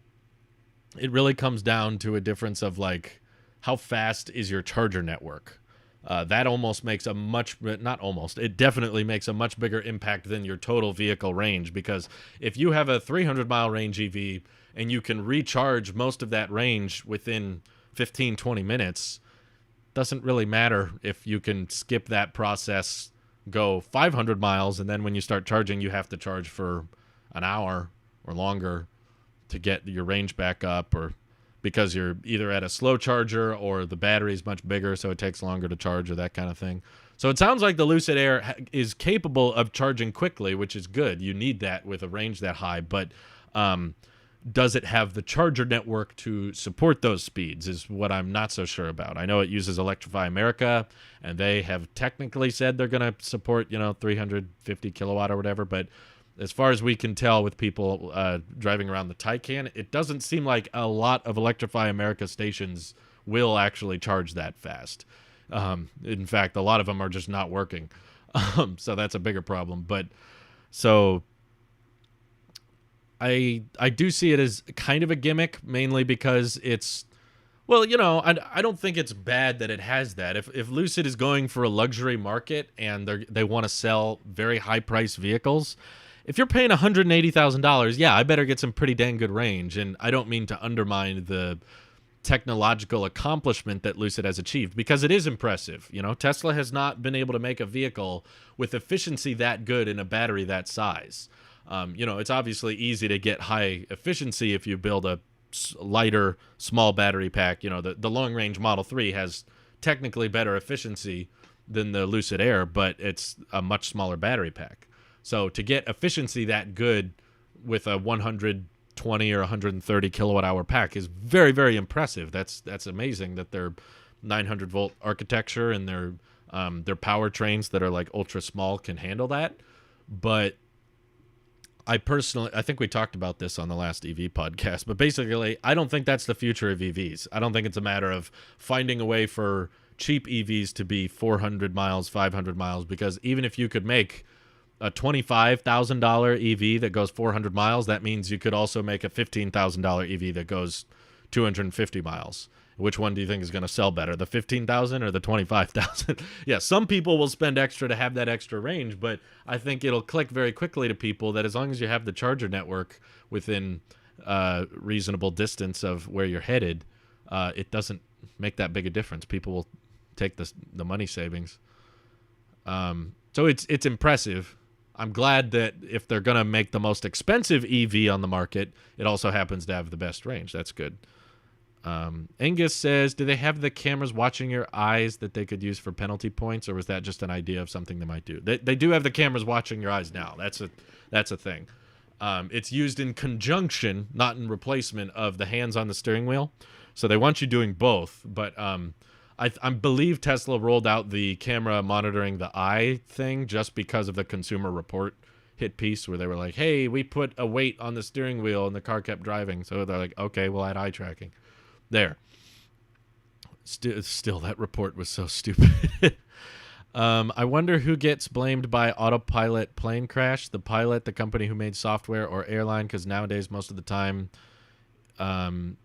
[SPEAKER 1] comes down to a difference of like how fast is your charger network. That almost makes it definitely makes a much bigger impact than your total vehicle range, because if you have a 300-mile range EV and you can recharge most of that range within 15-20 minutes, doesn't really matter if you can skip that process, go 500 miles, and then when you start charging, you have to charge for an hour or longer to get your range back up, or because you're either at a slow charger or the battery is much bigger, so it takes longer to charge or that kind of thing. So it sounds like the Lucid Air is capable of charging quickly, which is good. You need that with a range that high, but does it have the charger network to support those speeds is what I'm not so sure about. I know it uses Electrify America, and they have technically said they're going to support, 350 kilowatt or whatever, but as far as we can tell with people driving around the Taycan, it doesn't seem like a lot of Electrify America stations will actually charge that fast. In fact, a lot of them are just not working. So that's a bigger problem. But so I do see it as kind of a gimmick, mainly because it's, well, I don't think it's bad that it has that. If Lucid is going for a luxury market and they want to sell very high-priced vehicles, if you're paying $180,000, yeah, I better get some pretty dang good range. And I don't mean to undermine the technological accomplishment that Lucid has achieved, because it is impressive. Tesla has not been able to make a vehicle with efficiency that good in a battery that size. It's obviously easy to get high efficiency if you build a lighter, small battery pack. The long-range Model 3 has technically better efficiency than the Lucid Air, but it's a much smaller battery pack. So to get efficiency that good with a 120 or 130 kilowatt hour pack is very, very impressive. That's amazing that their 900 volt architecture and their powertrains that are like ultra small can handle that. But I think we talked about this on the last EV podcast, but basically I don't think that's the future of EVs. I don't think it's a matter of finding a way for cheap EVs to be 400 miles, 500 miles, because even if you could make a $25,000 EV that goes 400 miles, that means you could also make a $15,000 EV that goes 250 miles. Which one do you think is going to sell better, the 15,000 or the 25,000? Yeah, some people will spend extra to have that extra range, but I think it'll click very quickly to people that as long as you have the charger network within reasonable distance of where you're headed, it doesn't make that big a difference. People will take the money savings. So it's impressive. I'm glad that if they're going to make the most expensive EV on the market, it also happens to have the best range. That's good. Angus says, do they have the cameras watching your eyes that they could use for penalty points, or was that just an idea of something they might do? They do have the cameras watching your eyes now. That's a thing. It's used in conjunction, not in replacement of the hands on the steering wheel. So they want you doing both, but I believe Tesla rolled out the camera monitoring the eye thing just because of the Consumer Report hit piece where they were like, hey, we put a weight on the steering wheel and the car kept driving. So they're like, okay, we'll add eye tracking. There. Still, that report was so stupid. I wonder who gets blamed by autopilot plane crash, the pilot, the company who made software, or airline, because nowadays most of the time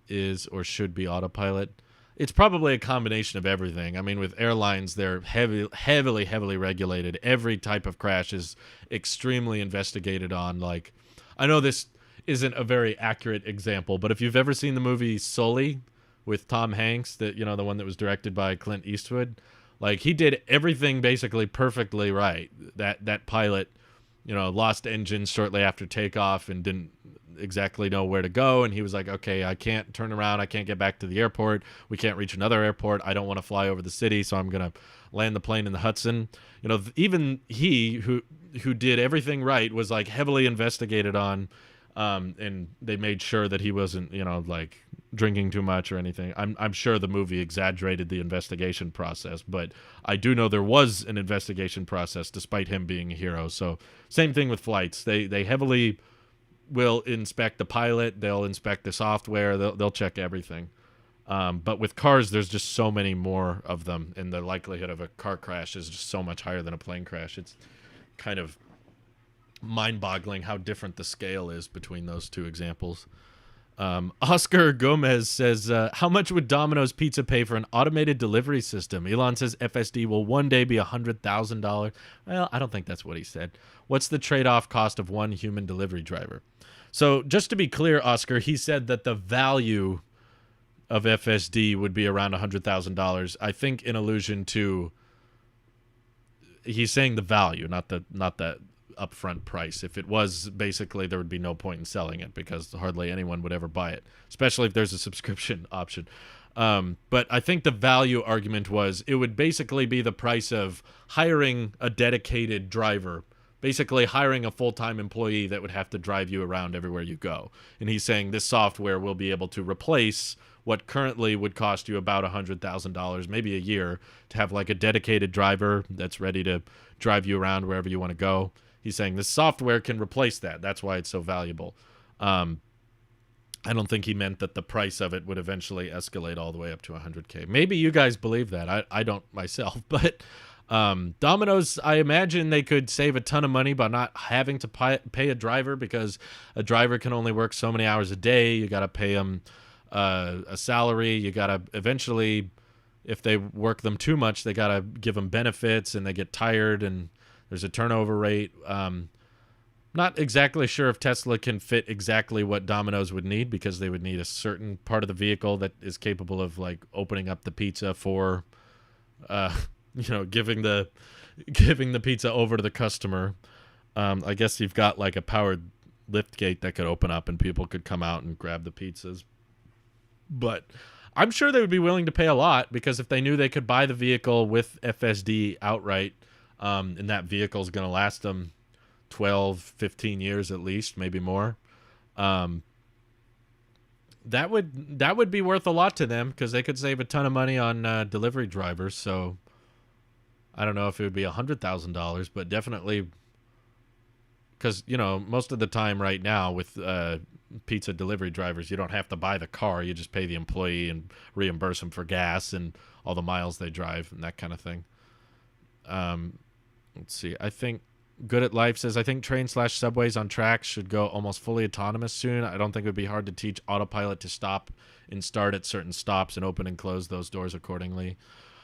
[SPEAKER 1] is or should be autopilot. It's probably a combination of everything. I mean, with airlines, they're heavily regulated. Every type of crash is extremely investigated on. Like, I know this isn't a very accurate example, but if you've ever seen the movie Sully with Tom Hanks, the one that was directed by Clint Eastwood, like, he did everything basically perfectly right. That pilot, lost engines shortly after takeoff and didn't exactly know where to go, and he was like, okay, I can't turn around, I can't get back to the airport, we can't reach another airport, I don't want to fly over the city, so I'm gonna land the plane in the Hudson. Even he who did everything right was like heavily investigated on, and they made sure that he wasn't like drinking too much or anything. I'm sure the movie exaggerated the investigation process, but I do know there was an investigation process despite him being a hero. So same thing with flights. They heavily will inspect the pilot, they'll inspect the software, they'll check everything. But with cars, there's just so many more of them, and the likelihood of a car crash is just so much higher than a plane crash. It's kind of mind-boggling how different the scale is between those two examples. Oscar Gomez says, how much would Domino's Pizza pay for an automated delivery system? Elon says FSD will one day be $100,000. Well, I don't think that's what he said. What's the trade-off cost of one human delivery driver? So just to be clear, Oscar, he said that the value of FSD would be around $100,000. I think in allusion to, he's saying the value, not the upfront price. If it was, basically there would be no point in selling it because hardly anyone would ever buy it, especially if there's a subscription option. But I think the value argument was it would basically be the price of hiring a dedicated driver, basically hiring a full-time employee that would have to drive you around everywhere you go. And he's saying this software will be able to replace what currently would cost you about $100,000, maybe a year, to have like a dedicated driver that's ready to drive you around wherever you want to go. He's saying this software can replace that. That's why it's so valuable. I don't think he meant that the price of it would eventually escalate all the way up to $100K. Maybe you guys believe that. I don't myself. But Domino's, I imagine they could save a ton of money by not having to pay a driver, because a driver can only work so many hours a day. You got to pay them a salary. You got to eventually, if they work them too much, they got to give them benefits, and they get tired, and there's a turnover rate. Not exactly sure if Tesla can fit exactly what Domino's would need, because they would need a certain part of the vehicle that is capable of like opening up the pizza for, giving the pizza over to the customer. I guess you've got like a powered lift gate that could open up and people could come out and grab the pizzas. But I'm sure they would be willing to pay a lot, because if they knew they could buy the vehicle with FSD outright, and that vehicle is going to last them 12, 15 years at least, maybe more, that would be worth a lot to them, because they could save a ton of money on delivery drivers. So I don't know if it would be $100,000, but definitely, because most of the time right now with pizza delivery drivers, you don't have to buy the car, you just pay the employee and reimburse them for gas and all the miles they drive and that kind of thing. Let's see, I think Good at Life says, I think train/subways on tracks should go almost fully autonomous soon. I don't think it would be hard to teach autopilot to stop and start at certain stops and open and close those doors accordingly.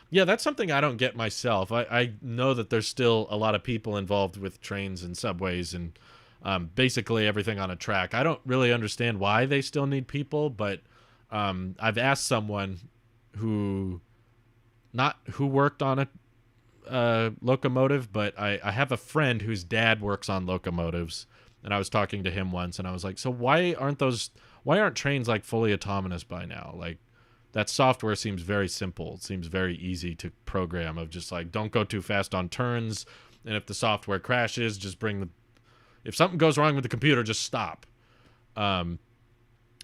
[SPEAKER 1] Yeah, that's something I don't get myself. I know that there's still a lot of people involved with trains and subways and basically everything on a track. I don't really understand why they still need people, but I've asked someone who worked on a locomotive, but I have a friend whose dad works on locomotives, and I was talking to him once, and I was like, so why aren't trains like fully autonomous by now? Like, that software seems very simple. It seems very easy to program, of just like, don't go too fast on turns, and if the software crashes, just if something goes wrong with the computer, just stop.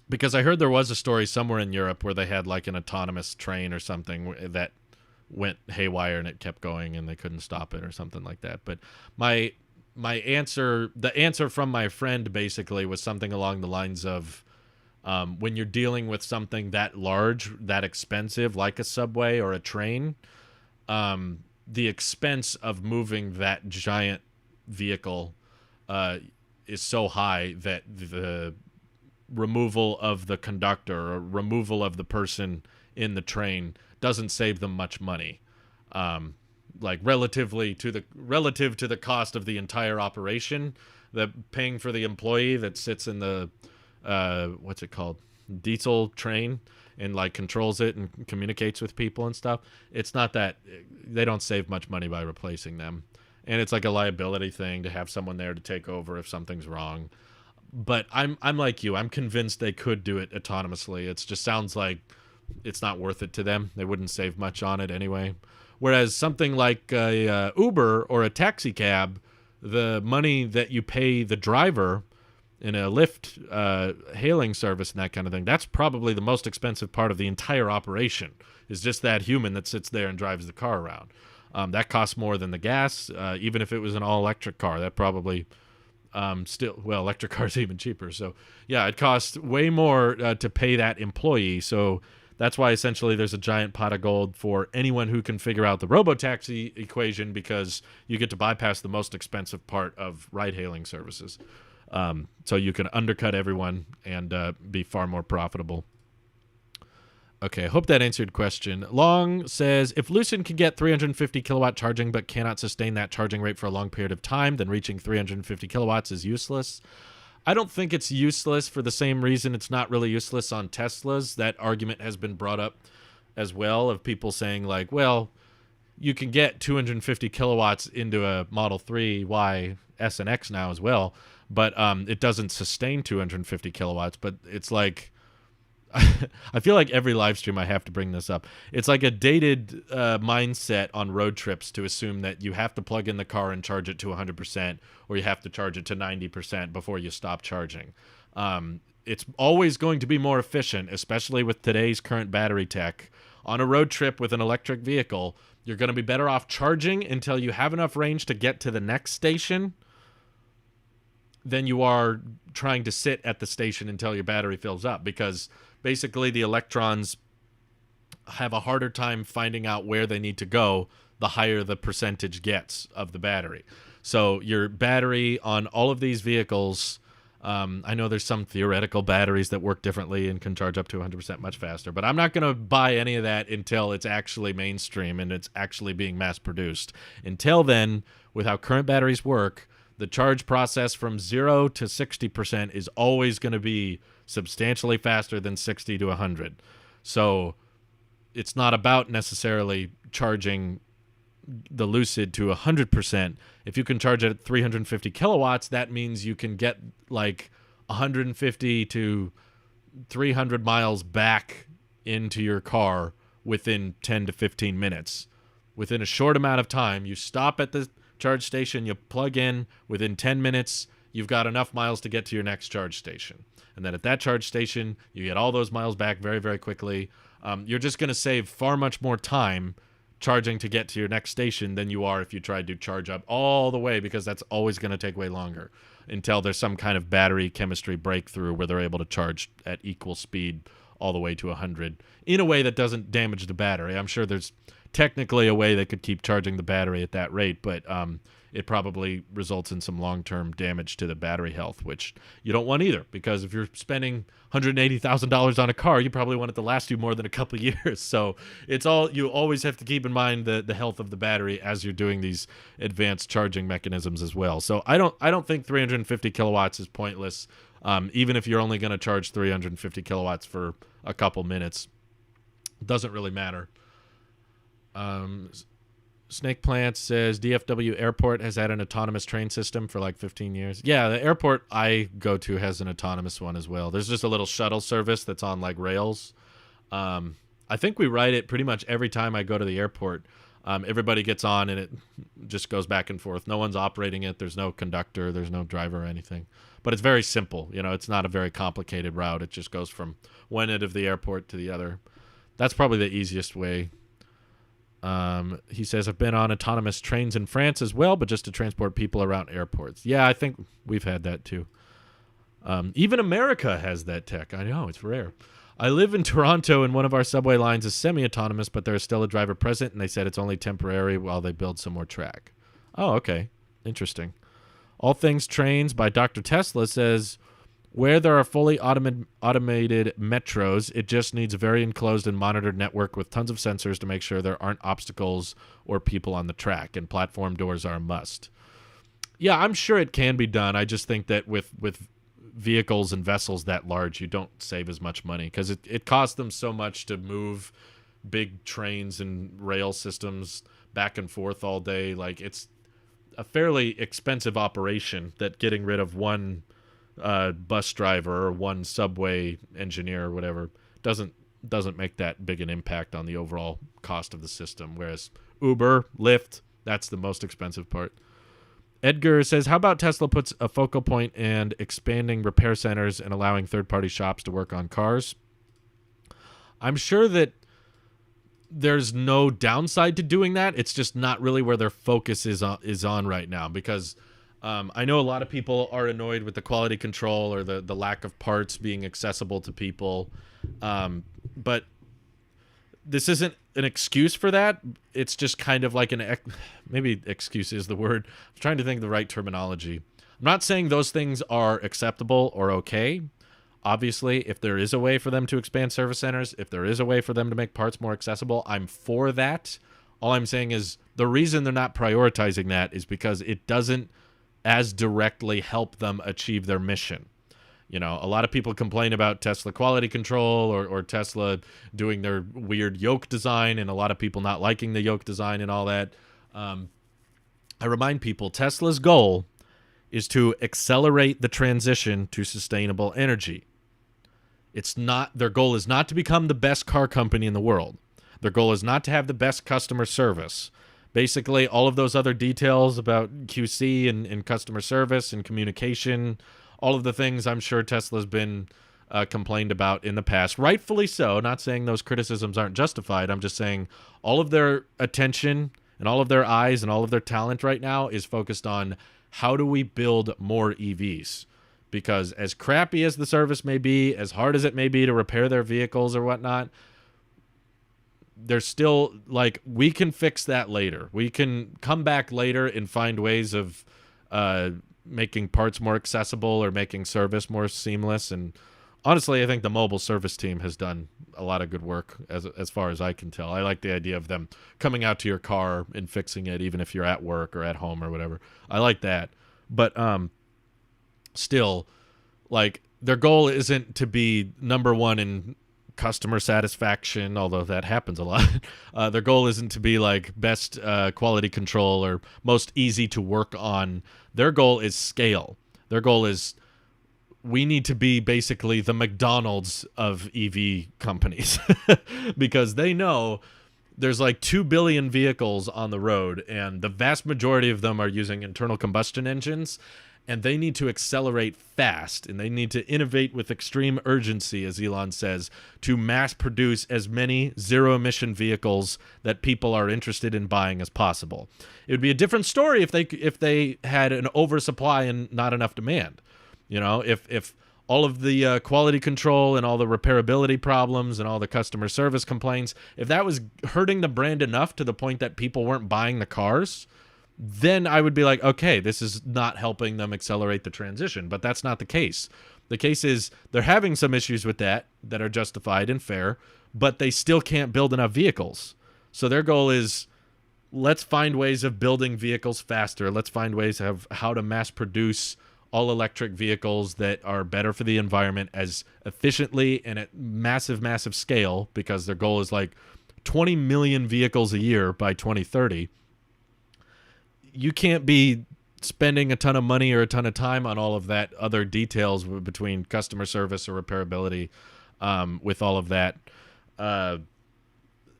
[SPEAKER 1] Because I heard there was a story somewhere in Europe where they had like an autonomous train or something that went haywire and it kept going and they couldn't stop it or something like that. But the answer from my friend basically was something along the lines of, when you're dealing with something that large, that expensive, like a subway or a train, the expense of moving that giant vehicle is so high that the removal of the conductor or removal of the person in the train doesn't save them much money, like relative to the cost of the entire operation. The paying for the employee that sits in the what's it called, diesel train, and like controls it and communicates with people and stuff. It's not that they don't save much money by replacing them, and it's like a liability thing to have someone there to take over if something's wrong. But I'm like you. I'm convinced they could do it autonomously. It just sounds like it's not worth it to them. They wouldn't save much on it anyway. Whereas something like a Uber or a taxi cab, the money that you pay the driver in a Lyft hailing service and that kind of thing, that's probably the most expensive part of the entire operation, is just that human that sits there and drives the car around. That costs more than the gas. Even if it was an all-electric car, that probably electric cars are even cheaper. So yeah, it costs way more to pay that employee. So that's why essentially there's a giant pot of gold for anyone who can figure out the Robotaxi equation, because you get to bypass the most expensive part of ride-hailing services. So you can undercut everyone and be far more profitable. Okay, I hope that answered your question. Long says, if Lucid can get 350 kilowatt charging but cannot sustain that charging rate for a long period of time, then reaching 350 kilowatts is useless. I don't think it's useless for the same reason it's not really useless on Teslas. That argument has been brought up as well, of people saying like, well, you can get 250 kilowatts into a Model 3, Y, S, and X now as well, but it doesn't sustain 250 kilowatts. But it's like, I feel like every live stream I have to bring this up. It's like a dated mindset on road trips to assume that you have to plug in the car and charge it to 100%, or you have to charge it to 90% before you stop charging. It's always going to be more efficient, especially with today's current battery tech. On a road trip with an electric vehicle, you're going to be better off charging until you have enough range to get to the next station than you are trying to sit at the station until your battery fills up, because basically the electrons have a harder time finding out where they need to go the higher the percentage gets of the battery. So your battery on all of these vehicles, I know there's some theoretical batteries that work differently and can charge up to 100% much faster, but I'm not going to buy any of that until it's actually mainstream and it's actually being mass produced. Until then, with how current batteries work, the charge process from 0 to 60% is always going to be substantially faster than 60 to 100. So it's not about necessarily charging the Lucid to 100%. If you can charge it at 350 kilowatts, that means you can get like 150 to 300 miles back into your car within 10 to 15 minutes. Within a short amount of time, you stop at the charge station, you plug in, within 10 minutes, you've got enough miles to get to your next charge station. And then at that charge station, you get all those miles back very, very quickly. You're just going to save far much more time charging to get to your next station than you are if you tried to charge up all the way, because that's always going to take way longer until there's some kind of battery chemistry breakthrough where they're able to charge at equal speed all the way to 100 in a way that doesn't damage the battery. I'm sure there's technically a way they could keep charging the battery at that rate, but it probably results in some long-term damage to the battery health, which you don't want either, because if you're spending $180,000 on a car, you probably want it to last you more than a couple of years. So you always have to keep in mind the health of the battery as you're doing these advanced charging mechanisms as well. So I don't think 350 kilowatts is pointless, even if you're only going to charge 350 kilowatts for a couple minutes. It doesn't really matter. Snake Plant says DFW Airport has had an autonomous train system for like 15 years. Yeah, the airport I go to has an autonomous one as well. There's just a little shuttle service that's on like rails. I think we ride it pretty much every time I go to the airport. Everybody gets on and it just goes back and forth. No one's operating it. There's no conductor. There's no driver or anything. But it's very simple. You know, it's not a very complicated route. It just goes from one end of the airport to the other. That's probably the easiest way. He says, I've been on autonomous trains in France as well, but just to transport people around airports. Yeah, I think we've had that too. Even America has that tech. I know, it's rare. I live in Toronto, and one of our subway lines is semi-autonomous, but there is still a driver present, and they said it's only temporary while they build some more track. Oh, okay. Interesting. All Things Trains by Dr. Tesla says, where there are fully automated metros, it just needs a very enclosed and monitored network with tons of sensors to make sure there aren't obstacles or people on the track, and platform doors are a must. Yeah, I'm sure it can be done. I just think that with vehicles and vessels that large, you don't save as much money because it costs them so much to move big trains and rail systems back and forth all day. Like, it's a fairly expensive operation that getting rid of one bus driver or one subway engineer or whatever doesn't make that big an impact on the overall cost of the system, whereas Uber, Lyft, that's the most expensive part. Edgar says, how about Tesla puts a focal point and expanding repair centers and allowing third-party shops to work on cars? I'm sure that there's no downside to doing that. It's just not really where their focus is on right now, because I know a lot of people are annoyed with the quality control or the lack of parts being accessible to people. But this isn't an excuse for that. It's just kind of like maybe excuse is the word. I'm trying to think of the right terminology. I'm not saying those things are acceptable or okay. Obviously, if there is a way for them to expand service centers, if there is a way for them to make parts more accessible, I'm for that. All I'm saying is the reason they're not prioritizing that is because it doesn't as directly help them achieve their mission. You know, a lot of people complain about Tesla quality control or Tesla doing their weird yoke design, and a lot of people not liking the yoke design and all that. I remind people, Tesla's goal is to accelerate the transition to sustainable energy. Their goal is not to become the best car company in the world. Their goal is not to have the best customer service. Basically, all of those other details about QC and customer service and communication, all of the things I'm sure Tesla's been complained about in the past, rightfully so. Not saying those criticisms aren't justified. I'm just saying all of their attention and all of their eyes and all of their talent right now is focused on how do we build more EVs? Because as crappy as the service may be, as hard as it may be to repair their vehicles or whatnot, they're still like, we can fix that later. We can come back later and find ways of making parts more accessible or making service more seamless. And honestly, I think the mobile service team has done a lot of good work as far as I can tell. I like the idea of them coming out to your car and fixing it, even if you're at work or at home or whatever. I like that. But still, like, their goal isn't to be number one in customer satisfaction, although that happens a lot. Their goal isn't to be like best quality control or most easy to work on. Their goal is scale. Their goal is, we need to be basically the McDonald's of EV companies because they know there's like 2 billion vehicles on the road, and the vast majority of them are using internal combustion engines. And they need to accelerate fast, and they need to innovate with extreme urgency, as Elon says, to mass produce as many zero-emission vehicles that people are interested in buying as possible. It would be a different story if they had an oversupply and not enough demand. You know, if all of the quality control and all the repairability problems and all the customer service complaints, if that was hurting the brand enough to the point that people weren't buying the cars, then I would be like, okay, this is not helping them accelerate the transition. But that's not the case. The case is they're having some issues with that are justified and fair, but they still can't build enough vehicles. So their goal is, let's find ways of building vehicles faster. Let's find ways of how to mass produce all electric vehicles that are better for the environment as efficiently and at massive, massive scale, because their goal is like 20 million vehicles a year by 2030. You can't be spending a ton of money or a ton of time on all of that other details between customer service or repairability with all of that.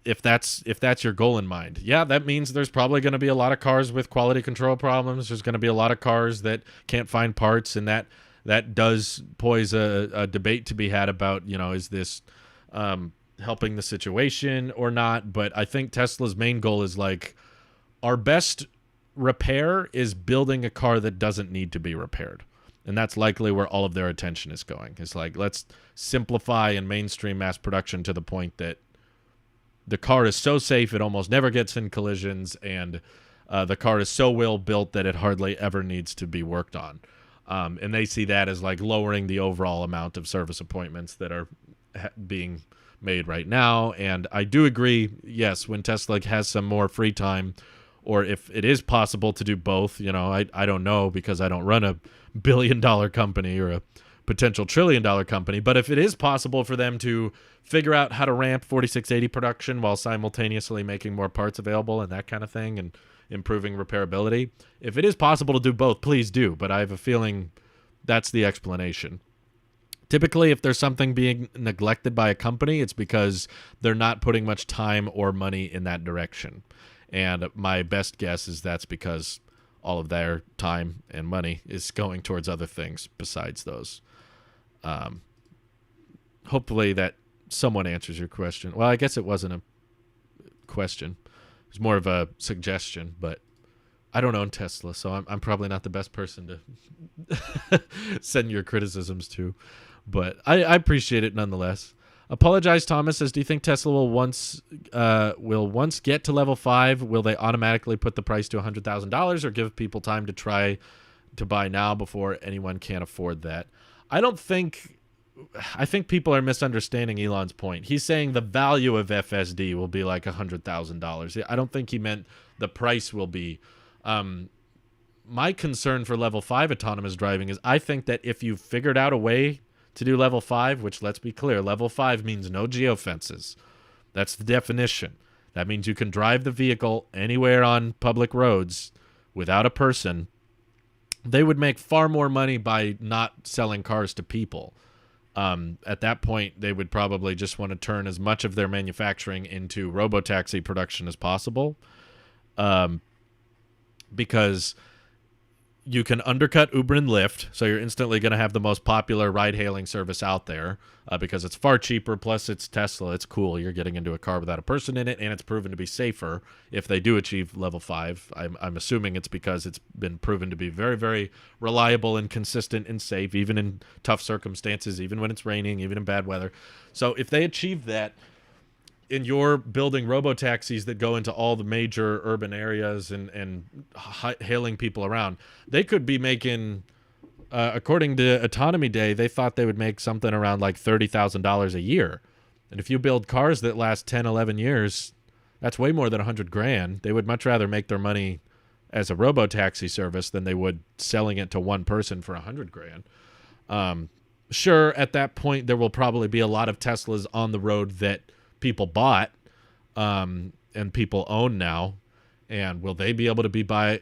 [SPEAKER 1] If that's your goal in mind. Yeah, that means there's probably going to be a lot of cars with quality control problems. There's going to be a lot of cars that can't find parts, and that does pose a debate to be had about, is this helping the situation or not? But I think Tesla's main goal is like, our best repair is building a car that doesn't need to be repaired. And that's likely where all of their attention is going. It's like, let's simplify and mainstream mass production to the point that the car is so safe it almost never gets in collisions, and the car is so well built that it hardly ever needs to be worked on. And they see that as like lowering the overall amount of service appointments that are being made right now. And I do agree, yes, when Tesla has some more free time, or if it is possible to do both, I don't know, because I don't run a billion-dollar company or a potential trillion-dollar company. But if it is possible for them to figure out how to ramp 4680 production while simultaneously making more parts available and that kind of thing, and improving repairability, if it is possible to do both, please do. But I have a feeling that's the explanation. Typically, if there's something being neglected by a company, it's because they're not putting much time or money in that direction. And my best guess is that's because all of their time and money is going towards other things besides those. Hopefully that someone answers your question. Well, I guess it wasn't a question. It was more of a suggestion, but I don't own Tesla, so I'm probably not the best person to send your criticisms to. But I appreciate it nonetheless. Apologize, Thomas says, do you think Tesla will once get to level 5, will they automatically put the price to $100,000 or give people time to try to buy now before anyone can afford that? I think people are misunderstanding Elon's point. He's saying the value of FSD will be like $100,000. I don't think he meant the price will be. My concern for level 5 autonomous driving is I think that if you figured out a way to do level 5, which, let's be clear, level 5 means no geofences. That's the definition. That means you can drive the vehicle anywhere on public roads without a person. They would make far more money by not selling cars to people. At that point, they would probably just want to turn as much of their manufacturing into Robotaxi production as possible. Because you can undercut Uber and Lyft, so you're instantly going to have the most popular ride-hailing service out there because it's far cheaper, plus it's Tesla. It's cool. You're getting into a car without a person in it, and it's proven to be safer if they do achieve level 5. I'm assuming it's because it's been proven to be very, very reliable and consistent and safe, even in tough circumstances, even when it's raining, even in bad weather. So if they achieve that, and you're building robotaxis that go into all the major urban areas and hailing people around, they could be making, according to Autonomy Day, they thought they would make something around like $30,000 a year. And if you build cars that last 10, 11 years, that's way more than $100,000. They would much rather make their money as a robotaxi service than they would selling it to one person for $100,000. Sure, at that point, there will probably be a lot of Teslas on the road that people bought and people own now, and will they be able to buy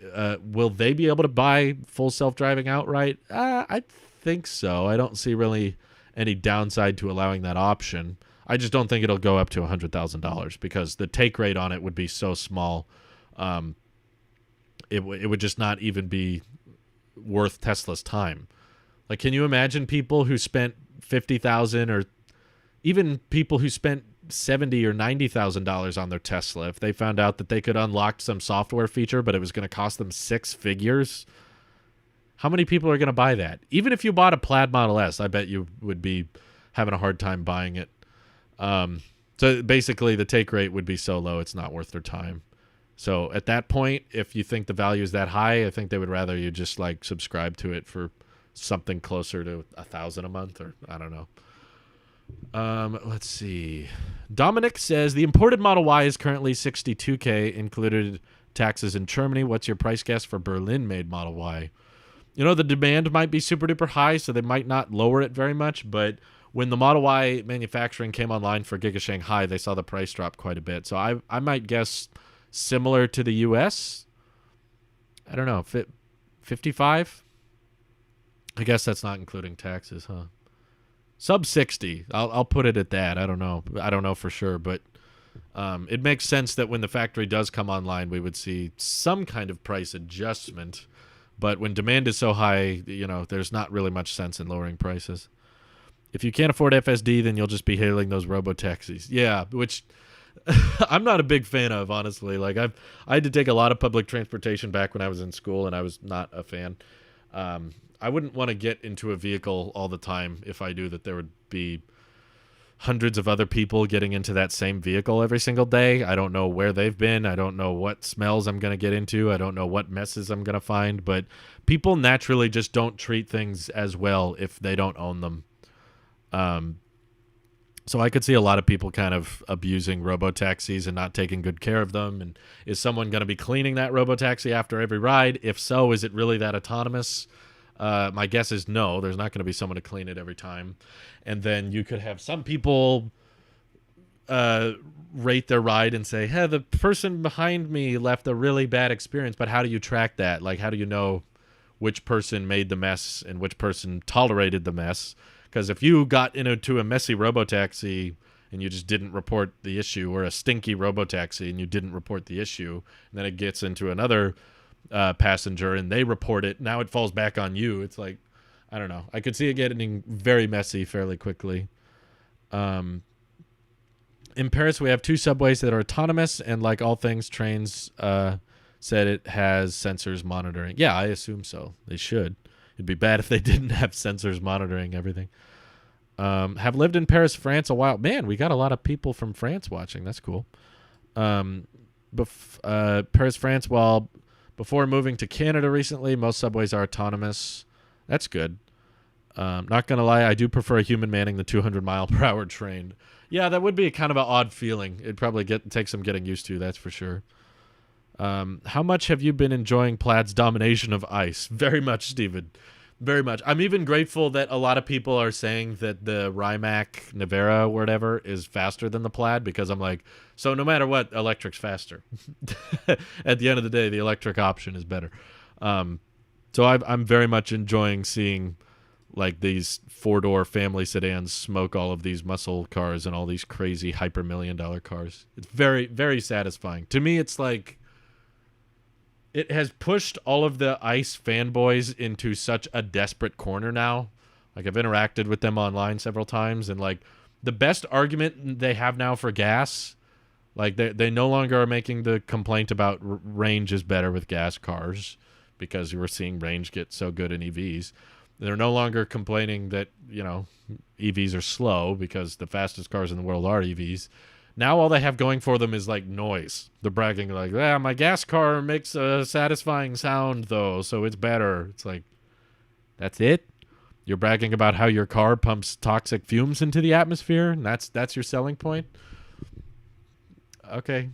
[SPEAKER 1] full self-driving outright? I think so. I don't see really any downside to allowing that option. I just don't think it'll go up to $100,000 because the take rate on it would be so small. It would just not even be worth Tesla's time. Like, can you imagine people who spent $50,000 or even people who spent $70,000 or $90,000 on their Tesla, if they found out that they could unlock some software feature, but it was going to cost them 6 figures? How many people are going to buy that? Even if you bought a Plaid Model S, I bet you would be having a hard time buying it. So basically, the take rate would be so low, it's not worth their time. So at that point, if you think the value is that high, I think they would rather you just like subscribe to it for something closer to $1,000 a month, or I don't know. Let's see. Dominic says the imported Model Y is currently $62K, included taxes in Germany. What's your price guess for Berlin-made Model Y? You know, the demand might be super duper high, so they might not lower it very much. But when the Model Y manufacturing came online for Giga Shanghai, they saw the price drop quite a bit. So I might guess similar to the US. I don't know, 55. I guess that's not including taxes, huh? Sub 60. I'll put it at that. I don't know for sure, but it makes sense that when the factory does come online, we would see some kind of price adjustment. But when demand is so high, you know, there's not really much sense in lowering prices. If you can't afford FSD, then you'll just be hailing those Robotaxis. Yeah, which I'm not a big fan of, honestly. Like I had to take a lot of public transportation back when I was in school, and I was not a fan. I wouldn't want to get into a vehicle all the time if I knew that there would be hundreds of other people getting into that same vehicle every single day. I don't know where they've been. I don't know what smells I'm going to get into. I don't know what messes I'm going to find. But people naturally just don't treat things as well if they don't own them. So I could see a lot of people kind of abusing Robotaxis and not taking good care of them. And is someone going to be cleaning that Robotaxi after every ride? If so, is it really that autonomous? My guess is no. There's not going to be someone to clean it every time. And then you could have some people rate their ride and say, hey, the person behind me left a really bad experience. But how do you track that? Like, how do you know which person made the mess and which person tolerated the mess? Because if you got into a messy Robotaxi and you just didn't report the issue, or a stinky Robotaxi and you didn't report the issue, and then it gets into another passenger and they report it, now it falls back on you. It's like, I don't know. I could see it getting very messy fairly quickly. In Paris, we have 2 subways that are autonomous, and like all things, trains said it has sensors monitoring. Yeah, I assume so. They should. It'd be bad if they didn't have sensors monitoring everything. Have lived in Paris, France a while. Man, we got a lot of people from France watching. That's cool. Paris, France, before moving to Canada recently, most subways are autonomous. That's good. Not going to lie, I do prefer a human manning the 200-mile-per-hour train. Yeah, that would be kind of an odd feeling. It'd probably take some getting used to, that's for sure. How much have you been enjoying Plaid's domination of ICE? Very much, Steven. Very much. I'm even grateful that a lot of people are saying that the Rimac Navara or whatever is faster than the Plaid, because I'm like, so no matter what, electric's faster. At the end of the day, the electric option is better. So I'm very much enjoying seeing like these 4-door family sedans smoke all of these muscle cars and all these crazy hyper-million-dollar cars. It's very, very satisfying. To me, it's like, it has pushed all of the ICE fanboys into such a desperate corner now. Like, I've interacted with them online several times, and like the best argument they have now for gas, like they no longer are making the complaint about range is better with gas cars, because we're seeing range get so good in EVs. They're no longer complaining that, you know, EVs are slow, because the fastest cars in the world are EVs. Now all they have going for them is like noise. They're bragging like, yeah, my gas car makes a satisfying sound though, so it's better. It's like, that's it? You're bragging about how your car pumps toxic fumes into the atmosphere, and that's your selling point? Okay.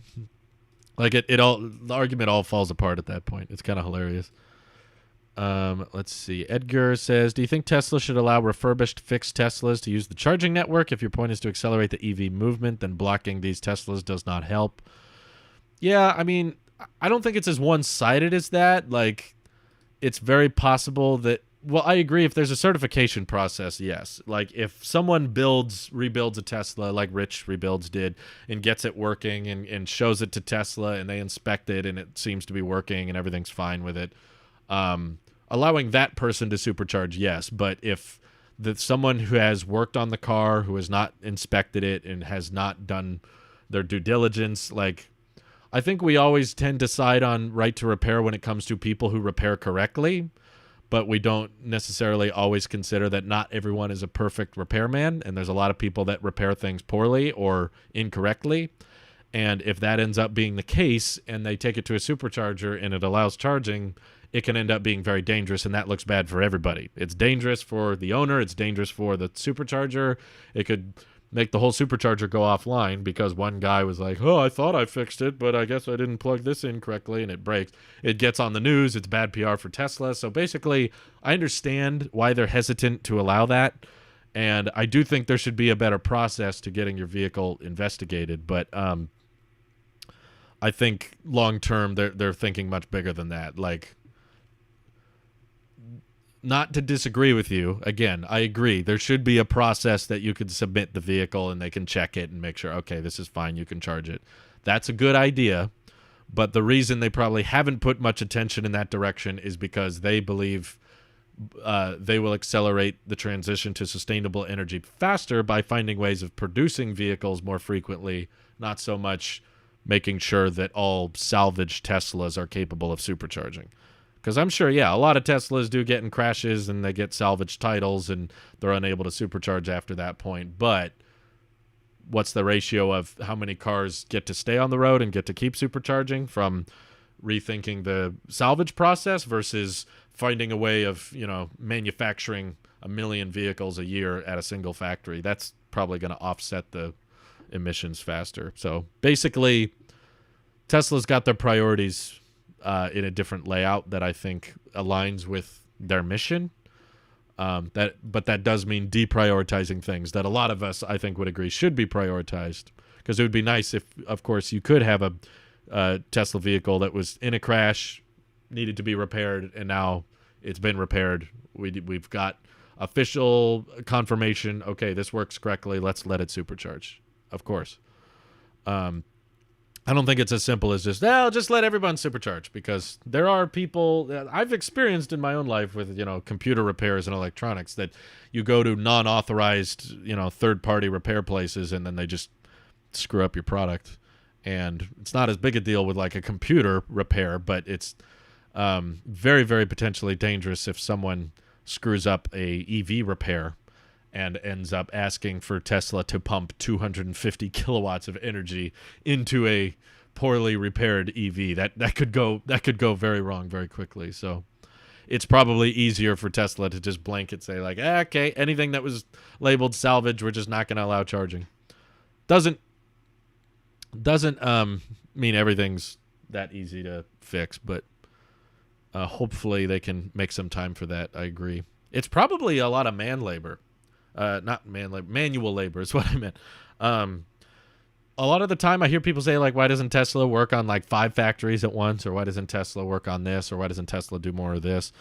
[SPEAKER 1] Like the argument all falls apart at that point. It's kind of hilarious. Let's see. Edgar says, do you think Tesla should allow refurbished fixed Teslas to use the charging network? If your point is to accelerate the EV movement, then blocking these Teslas does not help. Yeah, I mean, I don't think it's as one-sided as that. Like, it's very possible that, well, I agree, if there's a certification process, yes. Like, if someone rebuilds a Tesla like Rich Rebuilds did, and gets it working and shows it to Tesla, and they inspect it and it seems to be working and everything's fine with it, allowing that person to supercharge, yes. But if someone who has worked on the car, who has not inspected it and has not done their due diligence, like, I think we always tend to side on right to repair when it comes to people who repair correctly. but we don't necessarily always consider that not everyone is a perfect repairman, and there's a lot of people that repair things poorly or incorrectly. And if that ends up being the case and they take it to a supercharger and it allows charging, it can end up being very dangerous, and that looks bad for everybody. It's dangerous for the owner. It's dangerous for the supercharger. It could make the whole supercharger go offline because one guy was like, oh, I thought I fixed it, but I guess I didn't plug this in correctly, and it breaks. It gets on the news. It's bad PR for Tesla. So basically, I understand why they're hesitant to allow that, and I do think there should be a better process to getting your vehicle investigated, but I think long-term they're thinking much bigger than that. Like, not to disagree with you. Again, I agree. There should be a process that you could submit the vehicle and they can check it and make sure, okay, this is fine, you can charge it. That's a good idea. But the reason they probably haven't put much attention in that direction is because they believe they will accelerate the transition to sustainable energy faster by finding ways of producing vehicles more frequently, not so much making sure that all salvaged Teslas are capable of supercharging. Because I'm sure, yeah, a lot of Teslas do get in crashes and they get salvage titles and they're unable to supercharge after that point. But what's the ratio of how many cars get to stay on the road and get to keep supercharging from rethinking the salvage process versus finding a way of, manufacturing 1 million vehicles a year at a single factory? That's probably going to offset the emissions faster. So basically, Tesla's got their priorities in a different layout that I think aligns with their mission. But that does mean deprioritizing things that a lot of us, I think, would agree should be prioritized. Because it would be nice if, of course, you could have a Tesla vehicle that was in a crash, needed to be repaired, and now it's been repaired. We've got official confirmation. Okay, this works correctly. Let's let it supercharge. Of course. I don't think it's as simple as just let everyone supercharge, because there are people that I've experienced in my own life with, computer repairs and electronics that you go to non-authorized, third-party repair places and then they just screw up your product. And it's not as big a deal with like a computer repair, but it's very, very potentially dangerous if someone screws up a EV repair and ends up asking for Tesla to pump 250 kilowatts of energy into a poorly repaired EV. That could go very wrong very quickly. So it's probably easier for Tesla to just blanket say like, okay, anything that was labeled salvage, we're just not going to allow charging. Doesn't mean everything's that easy to fix, but hopefully they can make some time for that. I agree. It's probably a lot of man labor. Not man labor, manual labor is what I meant. A lot of the time I hear people say like, why doesn't Tesla work on like 5 factories at once? Or why doesn't Tesla work on this? Or why doesn't Tesla do more of this?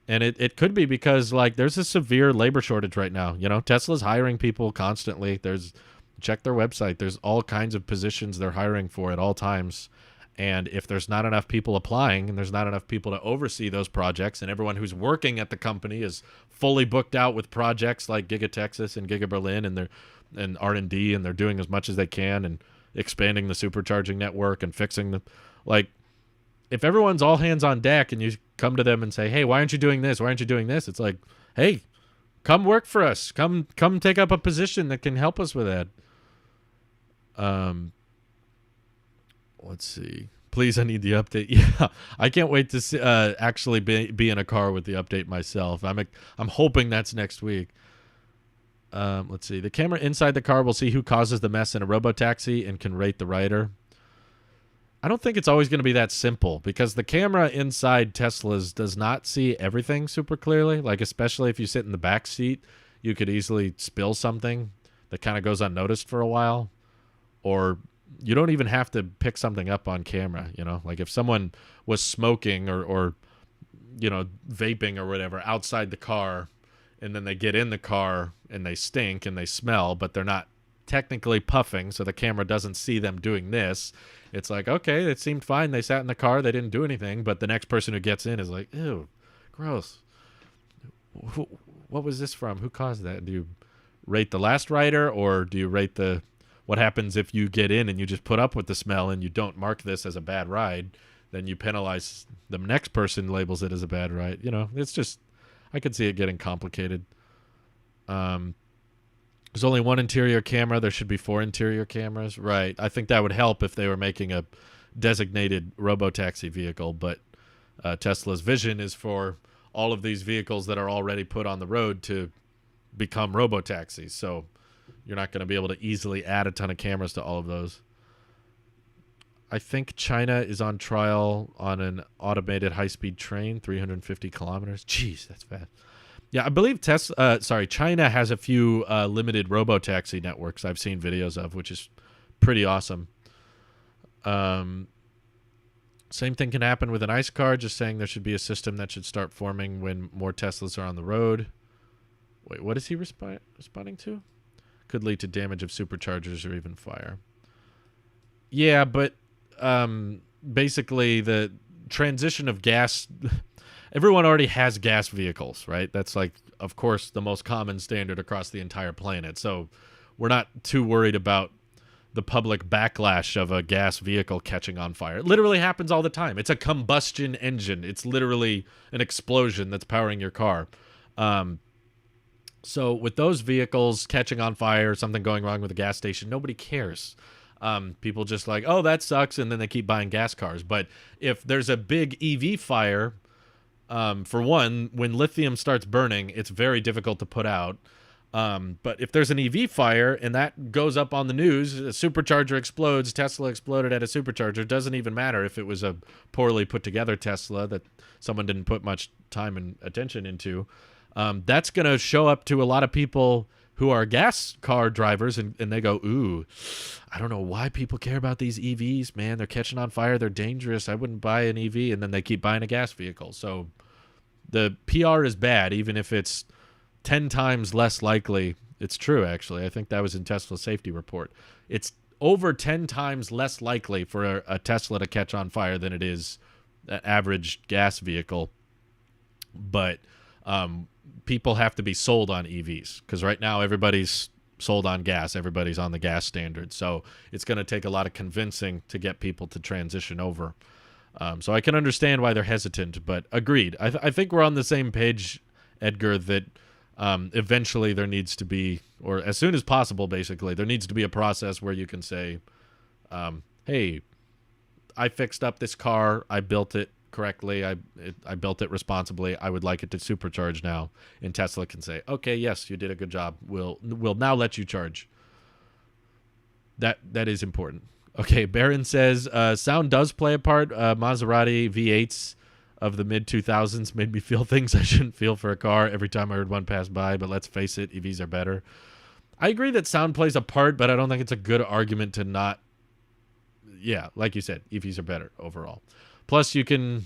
[SPEAKER 1] And it could be because like there's a severe labor shortage right now. Tesla's hiring people constantly. Check their website. There's all kinds of positions they're hiring for at all times. And if there's not enough people applying and there's not enough people to oversee those projects, and everyone who's working at the company is fully booked out with projects like Giga Texas and Giga Berlin and R&D, and they're doing as much as they can and expanding the supercharging network and fixing the, like, if everyone's all hands on deck and you come to them and say, hey, why aren't you doing this? Why aren't you doing this? It's like, hey, come work for us. Come take up a position that can help us with that. Let's see. Please, I need the update. Yeah, I can't wait to see, actually be in a car with the update myself. I'm hoping that's next week. Let's see. The camera inside the car will see who causes the mess in a Robotaxi and can rate the rider. I don't think it's always going to be that simple, because the camera inside Teslas does not see everything super clearly. Like, especially if you sit in the back seat, you could easily spill something that kind of goes unnoticed for a while, or you don't even have to pick something up on camera, like if someone was smoking or vaping or whatever outside the car, and then they get in the car and they stink and they smell, but they're not technically puffing, so the camera doesn't see them doing this. It's like, okay, it seemed fine. They sat in the car, they didn't do anything, but the next person who gets in is like, ew, gross. What was this from? Who caused that? Do you rate the last rider, or do you rate what happens if you get in and you just put up with the smell and you don't mark this as a bad ride? Then you penalize the next person, labels it as a bad ride. It's just I could see it getting complicated. There's only one interior camera. There should be 4 interior cameras. Right. I think that would help if they were making a designated Robotaxi vehicle, but Tesla's vision is for all of these vehicles that are already put on the road to become Robotaxis. So you're not going to be able to easily add a ton of cameras to all of those. I think China is on trial on an automated high-speed train, 350 kilometers. Jeez, that's fast. Yeah, I believe China has a few limited Robotaxi networks I've seen videos of, which is pretty awesome. Same thing can happen with an ICE car, just saying there should be a system that should start forming when more Teslas are on the road. Wait, what is he responding to? Could lead to damage of superchargers or even fire. Yeah, but basically the transition of gas... Everyone already has gas vehicles, right? That's like, of course, the most common standard across the entire planet. So we're not too worried about the public backlash of a gas vehicle catching on fire. It literally happens all the time. It's a combustion engine. It's literally an explosion that's powering your car. So with those vehicles catching on fire, something going wrong with a gas station, nobody cares. People just like, oh, that sucks, and then they keep buying gas cars. But if there's a big EV fire... for one, when lithium starts burning, it's very difficult to put out. But if there's an EV fire and that goes up on the news, a supercharger explodes, Tesla exploded at a supercharger, doesn't even matter if it was a poorly put together Tesla that someone didn't put much time and attention into. That's going to show up to a lot of people who are gas car drivers, and they go, ooh, I don't know why people care about these EVs, man. They're catching on fire. They're dangerous. I wouldn't buy an EV. And then they keep buying a gas vehicle. So the PR is bad, even if it's 10 times less likely. It's true, actually. I think that was in Tesla's safety report. It's over 10 times less likely for a Tesla to catch on fire than it is an average gas vehicle. But people have to be sold on EVs, because right now everybody's sold on gas. Everybody's on the gas standard. So it's going to take a lot of convincing to get people to transition over. So I can understand why they're hesitant, but agreed. I think we're on the same page, Edgar, that eventually there needs to be, or as soon as possible, basically, there needs to be a process where you can say, hey, I fixed up this car. I built it correctly. I built it responsibly. I would like it to supercharge now. And Tesla can say, okay, yes, you did a good job. We'll now let you charge. That is important. Okay, Baron says, sound does play a part. Maserati V8s of the mid-2000s made me feel things I shouldn't feel for a car every time I heard one pass by, but let's face it, EVs are better. I agree that sound plays a part, but I don't think it's a good argument to not... Yeah, like you said, EVs are better overall. Plus, you can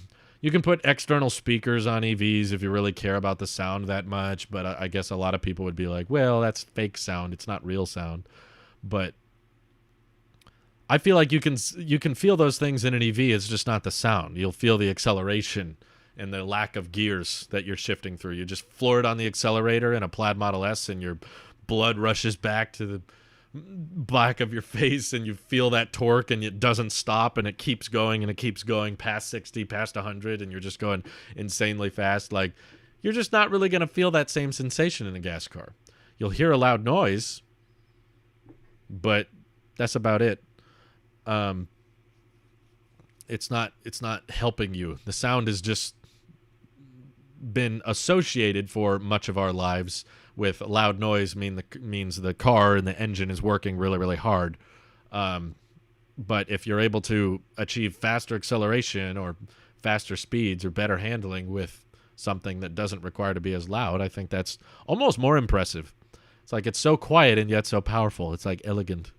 [SPEAKER 1] put external speakers on EVs if you really care about the sound that much, but I guess a lot of people would be like, well, that's fake sound. It's not real sound. But I feel like you can feel those things in an EV. It's just not the sound. You'll feel the acceleration and the lack of gears that you're shifting through. You just floor it on the accelerator in a Plaid Model S, and your blood rushes back to the back of your face, and you feel that torque, and it doesn't stop, and it keeps going, and it keeps going past 60, past 100, and you're just going insanely fast. Like, you're just not really going to feel that same sensation in a gas car. You'll hear a loud noise, but that's about it. It's not helping you. The sound has just been associated for much of our lives with loud noise means the car and the engine is working really, really hard. But if you're able to achieve faster acceleration or faster speeds or better handling with something that doesn't require to be as loud, I think that's almost more impressive. It's like it's so quiet and yet so powerful. It's like elegant.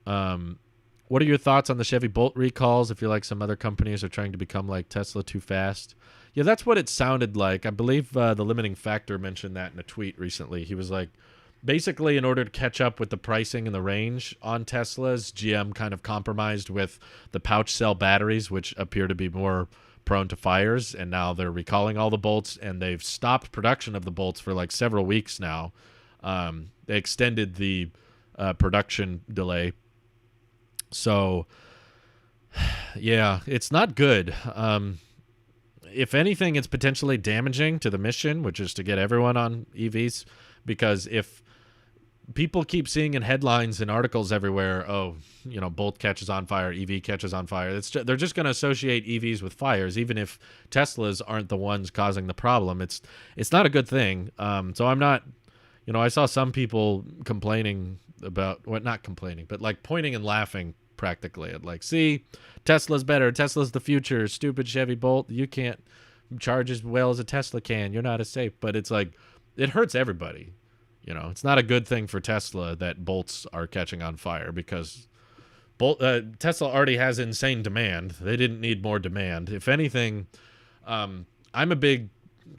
[SPEAKER 1] What are your thoughts on the Chevy Bolt recalls? I feel like some other companies are trying to become like Tesla too fast. Yeah, that's what it sounded like. I believe the limiting factor mentioned that in a tweet recently. He was like, basically, in order to catch up with the pricing and the range on Teslas, GM kind of compromised with the pouch cell batteries, which appear to be more prone to fires. And now they're recalling all the Bolts, and they've stopped production of the Bolts for like several weeks now. They extended the production delay. So, yeah, it's not good. if anything, it's potentially damaging to the mission, which is to get everyone on EVs, because if people keep seeing in headlines and articles everywhere, oh, Bolt catches on fire, EV catches on fire. They're just going to associate EVs with fires, even if Teslas aren't the ones causing the problem. It's not a good thing. So I'm not, I saw some people complaining about, well, not complaining, but like pointing and laughing practically at like, see, Tesla's better. Tesla's the future. Stupid Chevy Bolt. You can't charge as well as a Tesla can. You're not as safe. But it's like, it hurts everybody. It's not a good thing for Tesla that Bolts are catching on fire, because Tesla already has insane demand. They didn't need more demand. If anything, I'm a big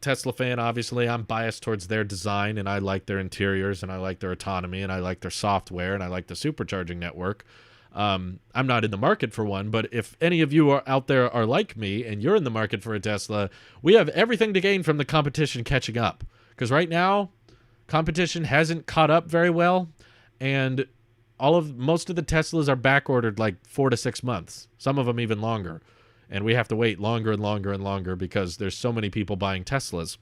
[SPEAKER 1] Tesla fan, obviously. I'm biased towards their design, and I like their interiors, and I like their autonomy, and I like their software, and I like the supercharging network. I'm not in the market for one, but if any of you are out there are like me, and you're in the market for a Tesla, we have everything to gain from the competition catching up. Because right now, competition hasn't caught up very well, and most of the Teslas are back ordered like 4 to 6 months, some of them even longer, and we have to wait longer and longer and longer because there's so many people buying Teslas.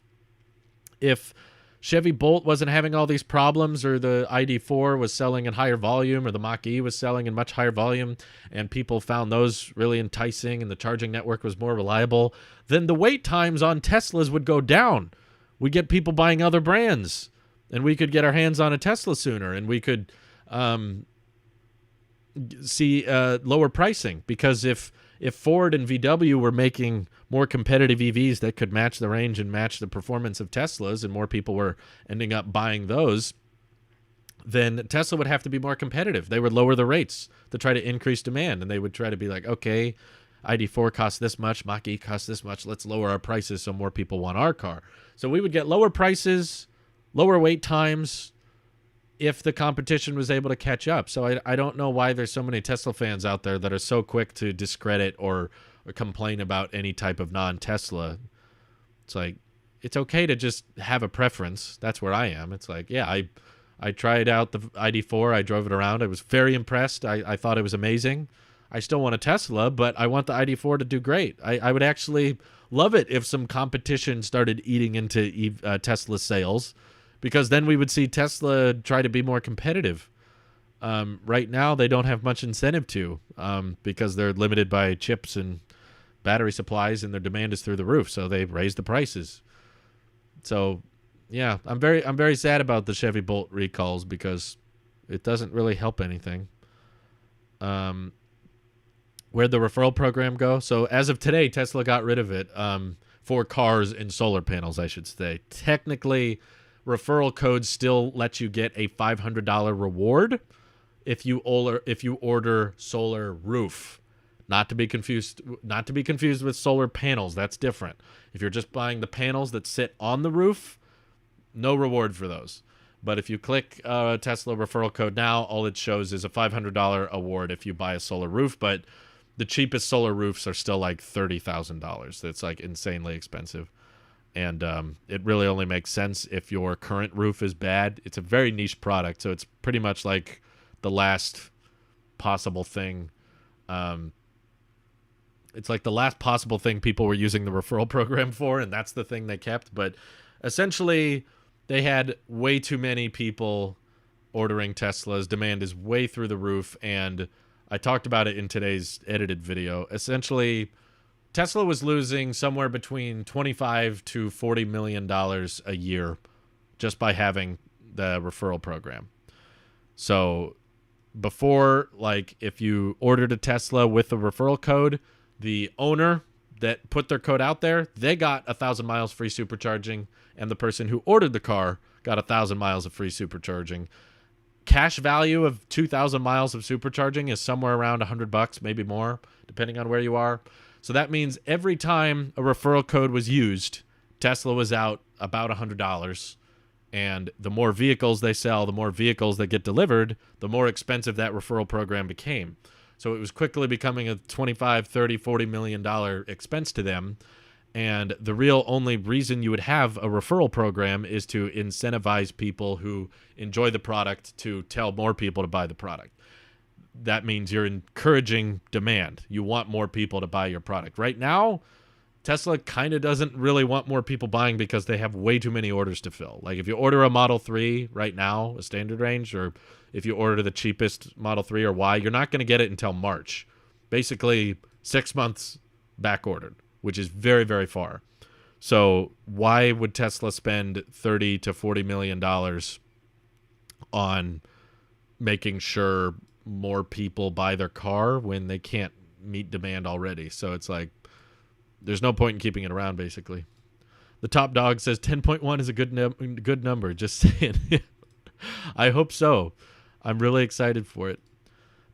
[SPEAKER 1] If Chevy Bolt wasn't having all these problems, or the ID4 was selling in higher volume, or the Mach-E was selling in much higher volume, and people found those really enticing, and the charging network was more reliable, then the wait times on Teslas would go down. We'd get people buying other brands, and we could get our hands on a Tesla sooner, and we could see lower pricing. Because if Ford and VW were making more competitive EVs that could match the range and match the performance of Teslas, and more people were ending up buying those, then Tesla would have to be more competitive. They would lower the rates to try to increase demand, and they would try to be like, okay, ID4 costs this much, Mach-E costs this much, let's lower our prices so more people want our car. So we would get lower prices, lower wait times, if the competition was able to catch up. So I don't know why there's so many Tesla fans out there that are so quick to discredit or complain about any type of non-Tesla. It's like, it's okay to just have a preference. That's where I am. It's like, yeah, I tried out the ID4. I drove it around. I was very impressed. I thought it was amazing. I still want a Tesla, but I want the ID4 to do great. I would actually love it if some competition started eating into Tesla sales, because then we would see Tesla try to be more competitive. Right now, they don't have much incentive to, because they're limited by chips and battery supplies, and their demand is through the roof. So they raise the prices. So, yeah, I'm very sad about the Chevy Bolt recalls, because it doesn't really help anything. Where'd the referral program go? So as of today, Tesla got rid of it for cars and solar panels, I should say. Technically, referral codes still let you get a $500 reward if you order solar roof. Not to be confused with solar panels. That's different. If you're just buying the panels that sit on the roof, no reward for those. But if you click Tesla referral code now, all it shows is a $500 award if you buy a solar roof. But the cheapest solar roofs are still like $30,000. That's like insanely expensive. And it really only makes sense if your current roof is bad. It's a very niche product, so it's pretty much like the last possible thing. It's like the last possible thing people were using the referral program for, and that's the thing they kept. But essentially, they had way too many people ordering Teslas. Demand is way through the roof, and I talked about it in today's edited video. Essentially, Tesla was losing somewhere between $25 to $40 million a year just by having the referral program. So before, like, if you ordered a Tesla with the referral code, the owner that put their code out there, they got 1,000 miles free supercharging, and the person who ordered the car got 1,000 miles of free supercharging. Cash value of 2,000 miles of supercharging is somewhere around $100, maybe more, depending on where you are. So that means every time a referral code was used, Tesla was out about $100. And the more vehicles they sell, the more vehicles that get delivered, the more expensive that referral program became. So it was quickly becoming a $25, $30, $40 million expense to them. And the real only reason you would have a referral program is to incentivize people who enjoy the product to tell more people to buy the product. That means you're encouraging demand. You want more people to buy your product. Right now, Tesla kind of doesn't really want more people buying because they have way too many orders to fill. Like if you order a Model 3 right now, a standard range, or if you order the cheapest Model 3 or Y, you're not going to get it until March. Basically 6 months back ordered, which is very, very far. So why would Tesla spend $30 to $40 million on making sure more people buy their car when they can't meet demand already? So it's like, there's no point in keeping it around, basically. The top dog says 10.1 is a good number. Just saying. I hope so. I'm really excited for it.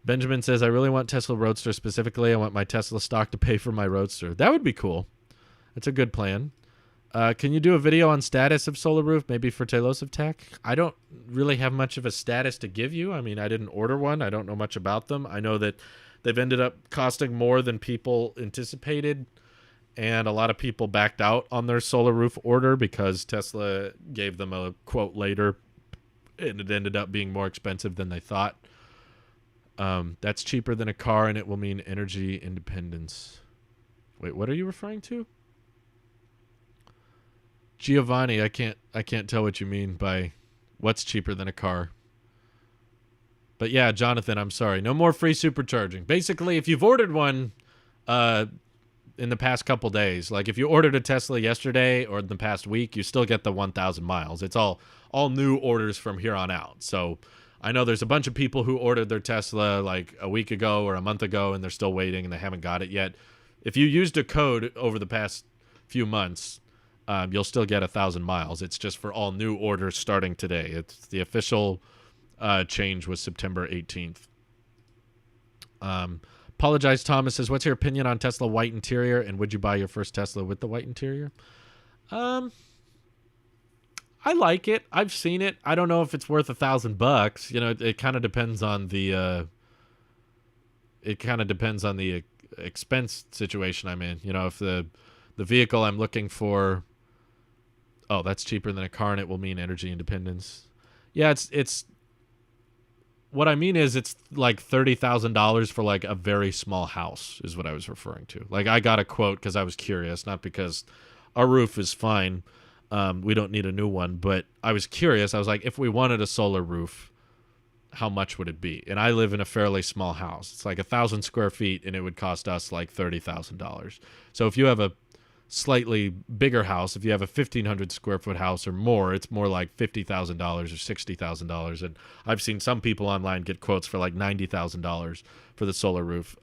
[SPEAKER 1] Benjamin says, I really want Tesla Roadster specifically. I want my Tesla stock to pay for my Roadster. That would be cool. That's a good plan. Can you do a video on status of Solar Roof, maybe for Tailosive Tech? I don't really have much of a status to give you. I mean, I didn't order one. I don't know much about them. I know that they've ended up costing more than people anticipated. And a lot of people backed out on their Solar Roof order because Tesla gave them a quote later, and it ended up being more expensive than they thought. That's cheaper than a car, and it will mean energy independence. Wait, what are you referring to? Giovanni, I can't tell what you mean by what's cheaper than a car. But yeah, Jonathan, I'm sorry. No more free supercharging. Basically, if you've ordered one, in the past couple days, like if you ordered a Tesla yesterday or in the past week, you still get the 1,000 miles. It's all new orders from here on out. So I know there's a bunch of people who ordered their Tesla like a week ago or a month ago, and they're still waiting and they haven't got it yet. If you used a code over the past few months, you'll still get 1,000 miles. It's just for all new orders starting today. It's the official change was September 18th. Apologize Thomas says, what's your opinion on Tesla white interior, and would you buy your first Tesla with the white interior? I like it. I've seen it. I don't know if it's worth $1,000. You know, it kind of depends on the expense situation I'm in. You know, if the vehicle I'm looking for, oh, that's cheaper than a car and it will mean energy independence. Yeah, it's what I mean is it's like $30,000 for like a very small house is what I was referring to. Like I got a quote because I was curious, not because our roof is fine. We don't need a new one, but I was curious. I was like, if we wanted a solar roof, how much would it be? And I live in a fairly small house. It's like 1,000 square feet, and it would cost us like $30,000. So if you have a slightly bigger house, if you have a 1,500 square foot house or more, it's more like $50,000 or $60,000. And I've seen some people online get quotes for like $90,000 for the solar roof.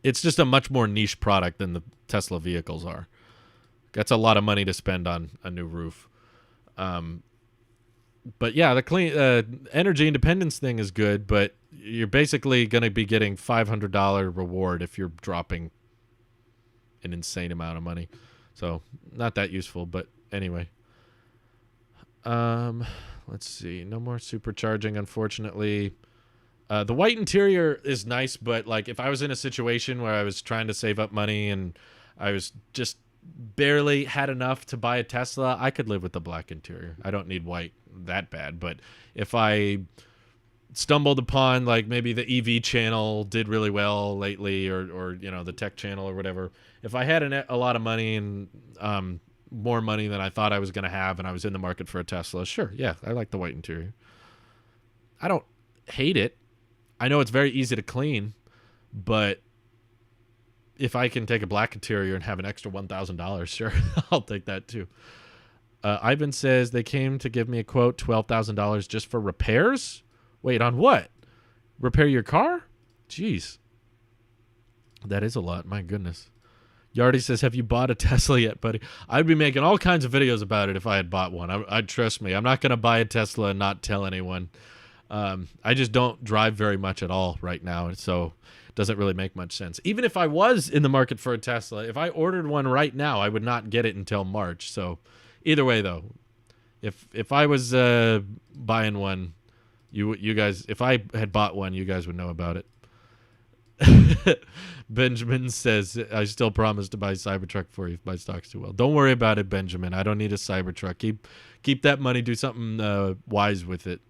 [SPEAKER 1] It's just a much more niche product than the Tesla vehicles are. That's a lot of money to spend on a new roof. But yeah, the clean energy independence thing is good, but you're basically going to be getting $500 reward if you're dropping an insane amount of money. So not that useful, but anyway. Let's see. No more supercharging, unfortunately. The white interior is nice, but like if I was in a situation where I was trying to save up money and I was just barely had enough to buy a Tesla, I could live with the black interior. I don't need white that bad, but if I stumbled upon like maybe the EV channel did really well lately, or you know, the tech channel or whatever, if I had a lot of money and more money than I thought I was going to have and I was in the market for a Tesla, sure, yeah, I like the white interior. I don't hate it. I know it's very easy to clean, but if I can take a black interior and have an extra $1,000, sure, I'll take that too. Ivan says they came to give me a quote, $12,000 just for repairs. Wait, on what? Repair your car? Jeez. That is a lot. My goodness. Yardy says, have you bought a Tesla yet, buddy? I'd be making all kinds of videos about it if I had bought one. I'd trust me. I'm not going to buy a Tesla and not tell anyone. I just don't drive very much at all right now, so it doesn't really make much sense. Even if I was in the market for a Tesla, if I ordered one right now, I would not get it until March. So either way, though, if I was buying one, you guys, if I had bought one, you guys would know about it. Benjamin says, I still promise to buy Cybertruck for you if my stock's too well. Don't worry about it, Benjamin. I don't need a Cybertruck. Keep that money. Do something wise with it.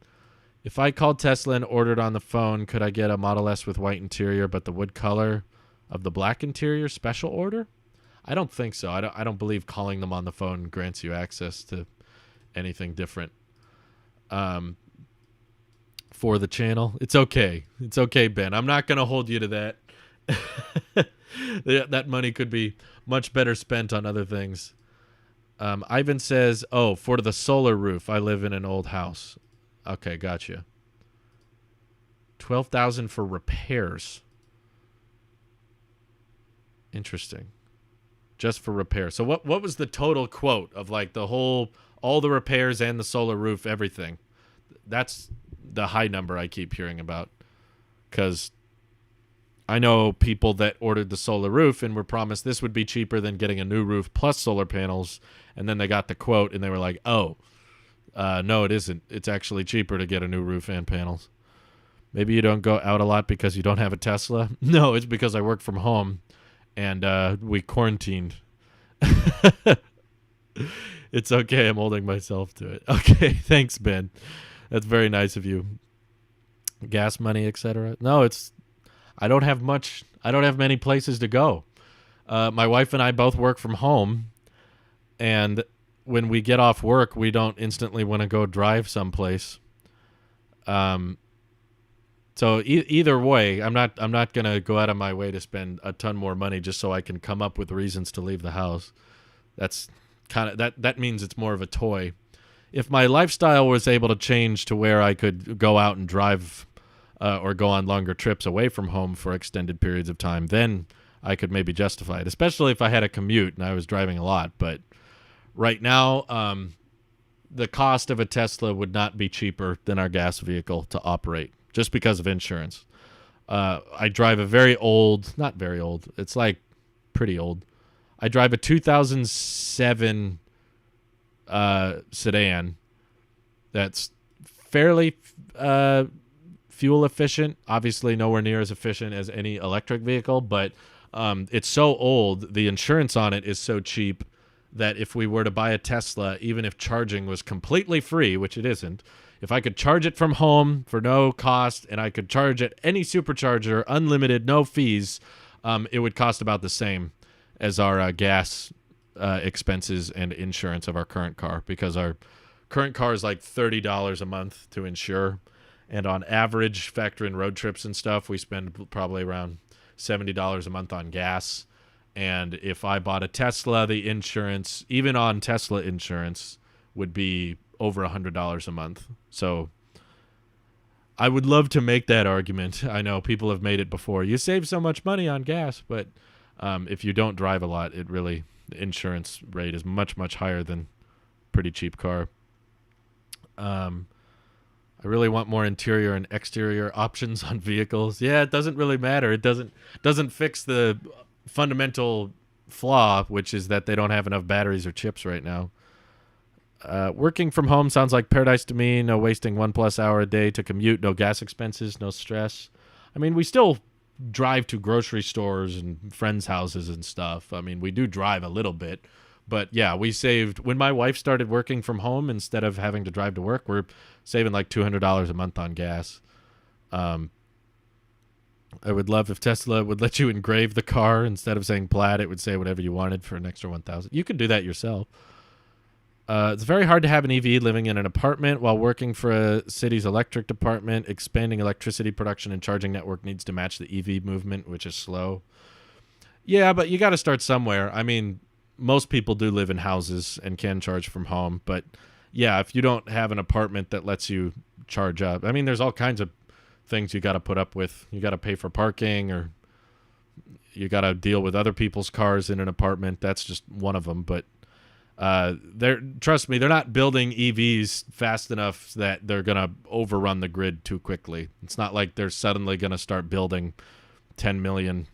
[SPEAKER 1] If I called Tesla and ordered on the phone, could I get a Model S with white interior but the wood color of the black interior special order? I don't think so. I don't believe calling them on the phone grants you access to anything different. For the channel, it's okay. It's okay, Ben. I'm not gonna hold you to that. That money could be much better spent on other things. Ivan says, "Oh, for the solar roof. I live in an old house." Okay, gotcha. 12,000 for repairs. Interesting. Just for repair. So what was the total quote of like all the repairs and the solar roof, everything? That's the high number I keep hearing about, because I know people that ordered the solar roof and were promised this would be cheaper than getting a new roof plus solar panels, and then they got the quote and they were like, oh, no, it isn't. It's actually cheaper to get a new roof and panels. Maybe you don't go out a lot because you don't have a Tesla. No, it's because I work from home and we quarantined. It's okay. I'm holding myself to it. Okay, thanks, Ben. That's very nice of you. Gas money, etc. No, I don't have much. I don't have many places to go. My wife and I both work from home, and when we get off work, we don't instantly want to go drive someplace. So either way, I'm not gonna go out of my way to spend a ton more money just so I can come up with reasons to leave the house. That's kind of that means it's more of a toy. If my lifestyle was able to change to where I could go out and drive or go on longer trips away from home for extended periods of time, then I could maybe justify it, especially if I had a commute and I was driving a lot. But right now, the cost of a Tesla would not be cheaper than our gas vehicle to operate just because of insurance. I drive a very old, not very old, it's like pretty old. I drive a 2007 sedan that's fairly fuel efficient, obviously nowhere near as efficient as any electric vehicle, but it's so old, the insurance on it is so cheap that if we were to buy a Tesla, even if charging was completely free, which it isn't, if I could charge it from home for no cost and I could charge at any supercharger, unlimited, no fees, it would cost about the same as our gas expenses and insurance of our current car, because our current car is like $30 a month to insure, and on average, factor in road trips and stuff, we spend probably around $70 a month on gas. And if I bought a Tesla, the insurance, even on Tesla insurance, would be over $100 a month. So I would love to make that argument. I know people have made it before. You save so much money on gas, but if you don't drive a lot, the insurance rate is much, much higher than pretty cheap car. I really want more interior and exterior options on vehicles. Yeah, it doesn't really matter. It doesn't fix the fundamental flaw, which is that they don't have enough batteries or chips right now. Working from home sounds like paradise to me. No wasting 1+ hour a day to commute. No gas expenses. No stress. I mean, we still drive to grocery stores and friends' houses and stuff. I mean, we do drive a little bit. But yeah, we saved, when my wife started working from home, instead of having to drive to work, we're saving like $200 a month on gas. I would love if Tesla would let you engrave the car. Instead of saying Plaid, it would say whatever you wanted for an extra $1,000. You could do that yourself. It's very hard to have an EV living in an apartment while working for a city's electric department. Expanding electricity production and charging network needs to match the EV movement, which is slow. Yeah, but you got to start somewhere. I mean, most people do live in houses and can charge from home. But yeah, if you don't have an apartment that lets you charge up, I mean, there's all kinds of things you got to put up with. You got to pay for parking, or you got to deal with other people's cars in an apartment. That's just one of them. But trust me, they're not building EVs fast enough that they're going to overrun the grid too quickly. It's not like they're suddenly going to start building 10 million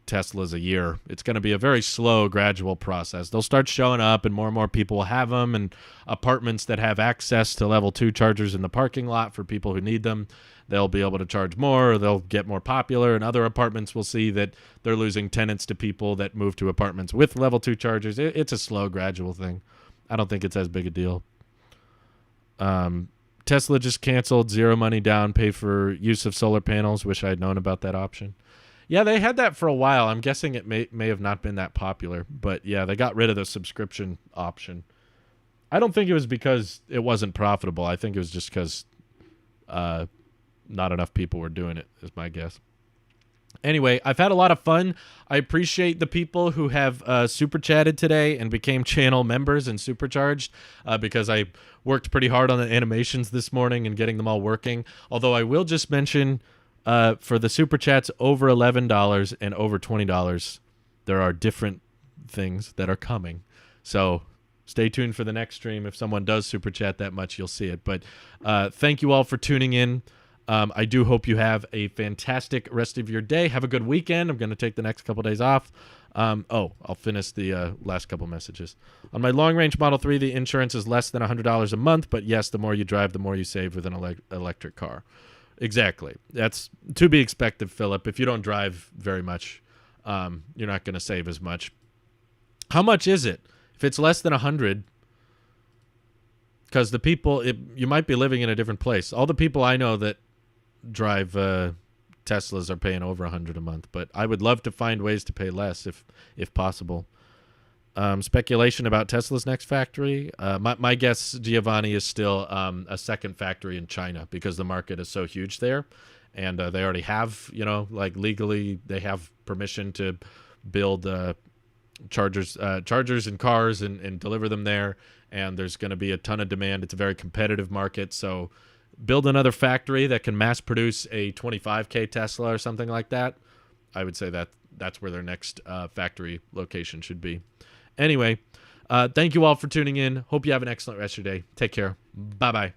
[SPEAKER 1] Teslas a year. It's going to be a very slow, gradual process. They'll start showing up and more people will have them, and apartments that have access to level 2 chargers in the parking lot for people who need them, they'll be able to charge more, or they'll get more popular, and other apartments will see that they're losing tenants to people that move to apartments with level 2 chargers. It's a slow, gradual thing. I don't think it's as big a deal. Tesla just canceled 0 money down, pay for use of solar panels. Wish I had known about that option. Yeah, they had that for a while. I'm guessing it may have not been that popular, but yeah, they got rid of the subscription option. I don't think it was because it wasn't profitable. I think it was just because not enough people were doing it, is my guess. Anyway, I've had a lot of fun. I appreciate the people who have super chatted today and became channel members and supercharged because I worked pretty hard on the animations this morning and getting them all working. Although I will just mention for the super chats over $11 and over $20, there are different things that are coming. So stay tuned for the next stream. If someone does super chat that much, you'll see it. But thank you all for tuning in. I do hope you have a fantastic rest of your day. Have a good weekend. I'm going to take the next couple days off. I'll finish the last couple messages. On my long-range Model 3, the insurance is less than $100 a month, but yes, the more you drive, the more you save with an electric car. Exactly. That's to be expected, Philip. If you don't drive very much, you're not going to save as much. How much is it? If it's less than 100, because the people, you might be living in a different place. All the people I know that drive Teslas are paying over 100 a month, but I would love to find ways to pay less if possible. Speculation about Tesla's next factory. My guess, Giovanni, is still a second factory in China because the market is so huge there, and they already have, like legally they have permission to build chargers in cars and deliver them there, and there's going to be a ton of demand. It's a very competitive market, so build another factory that can mass produce a 25K Tesla or something like that. I would say that's where their next factory location should be. Anyway, thank you all for tuning in. Hope you have an excellent rest of your day. Take care. Bye-bye.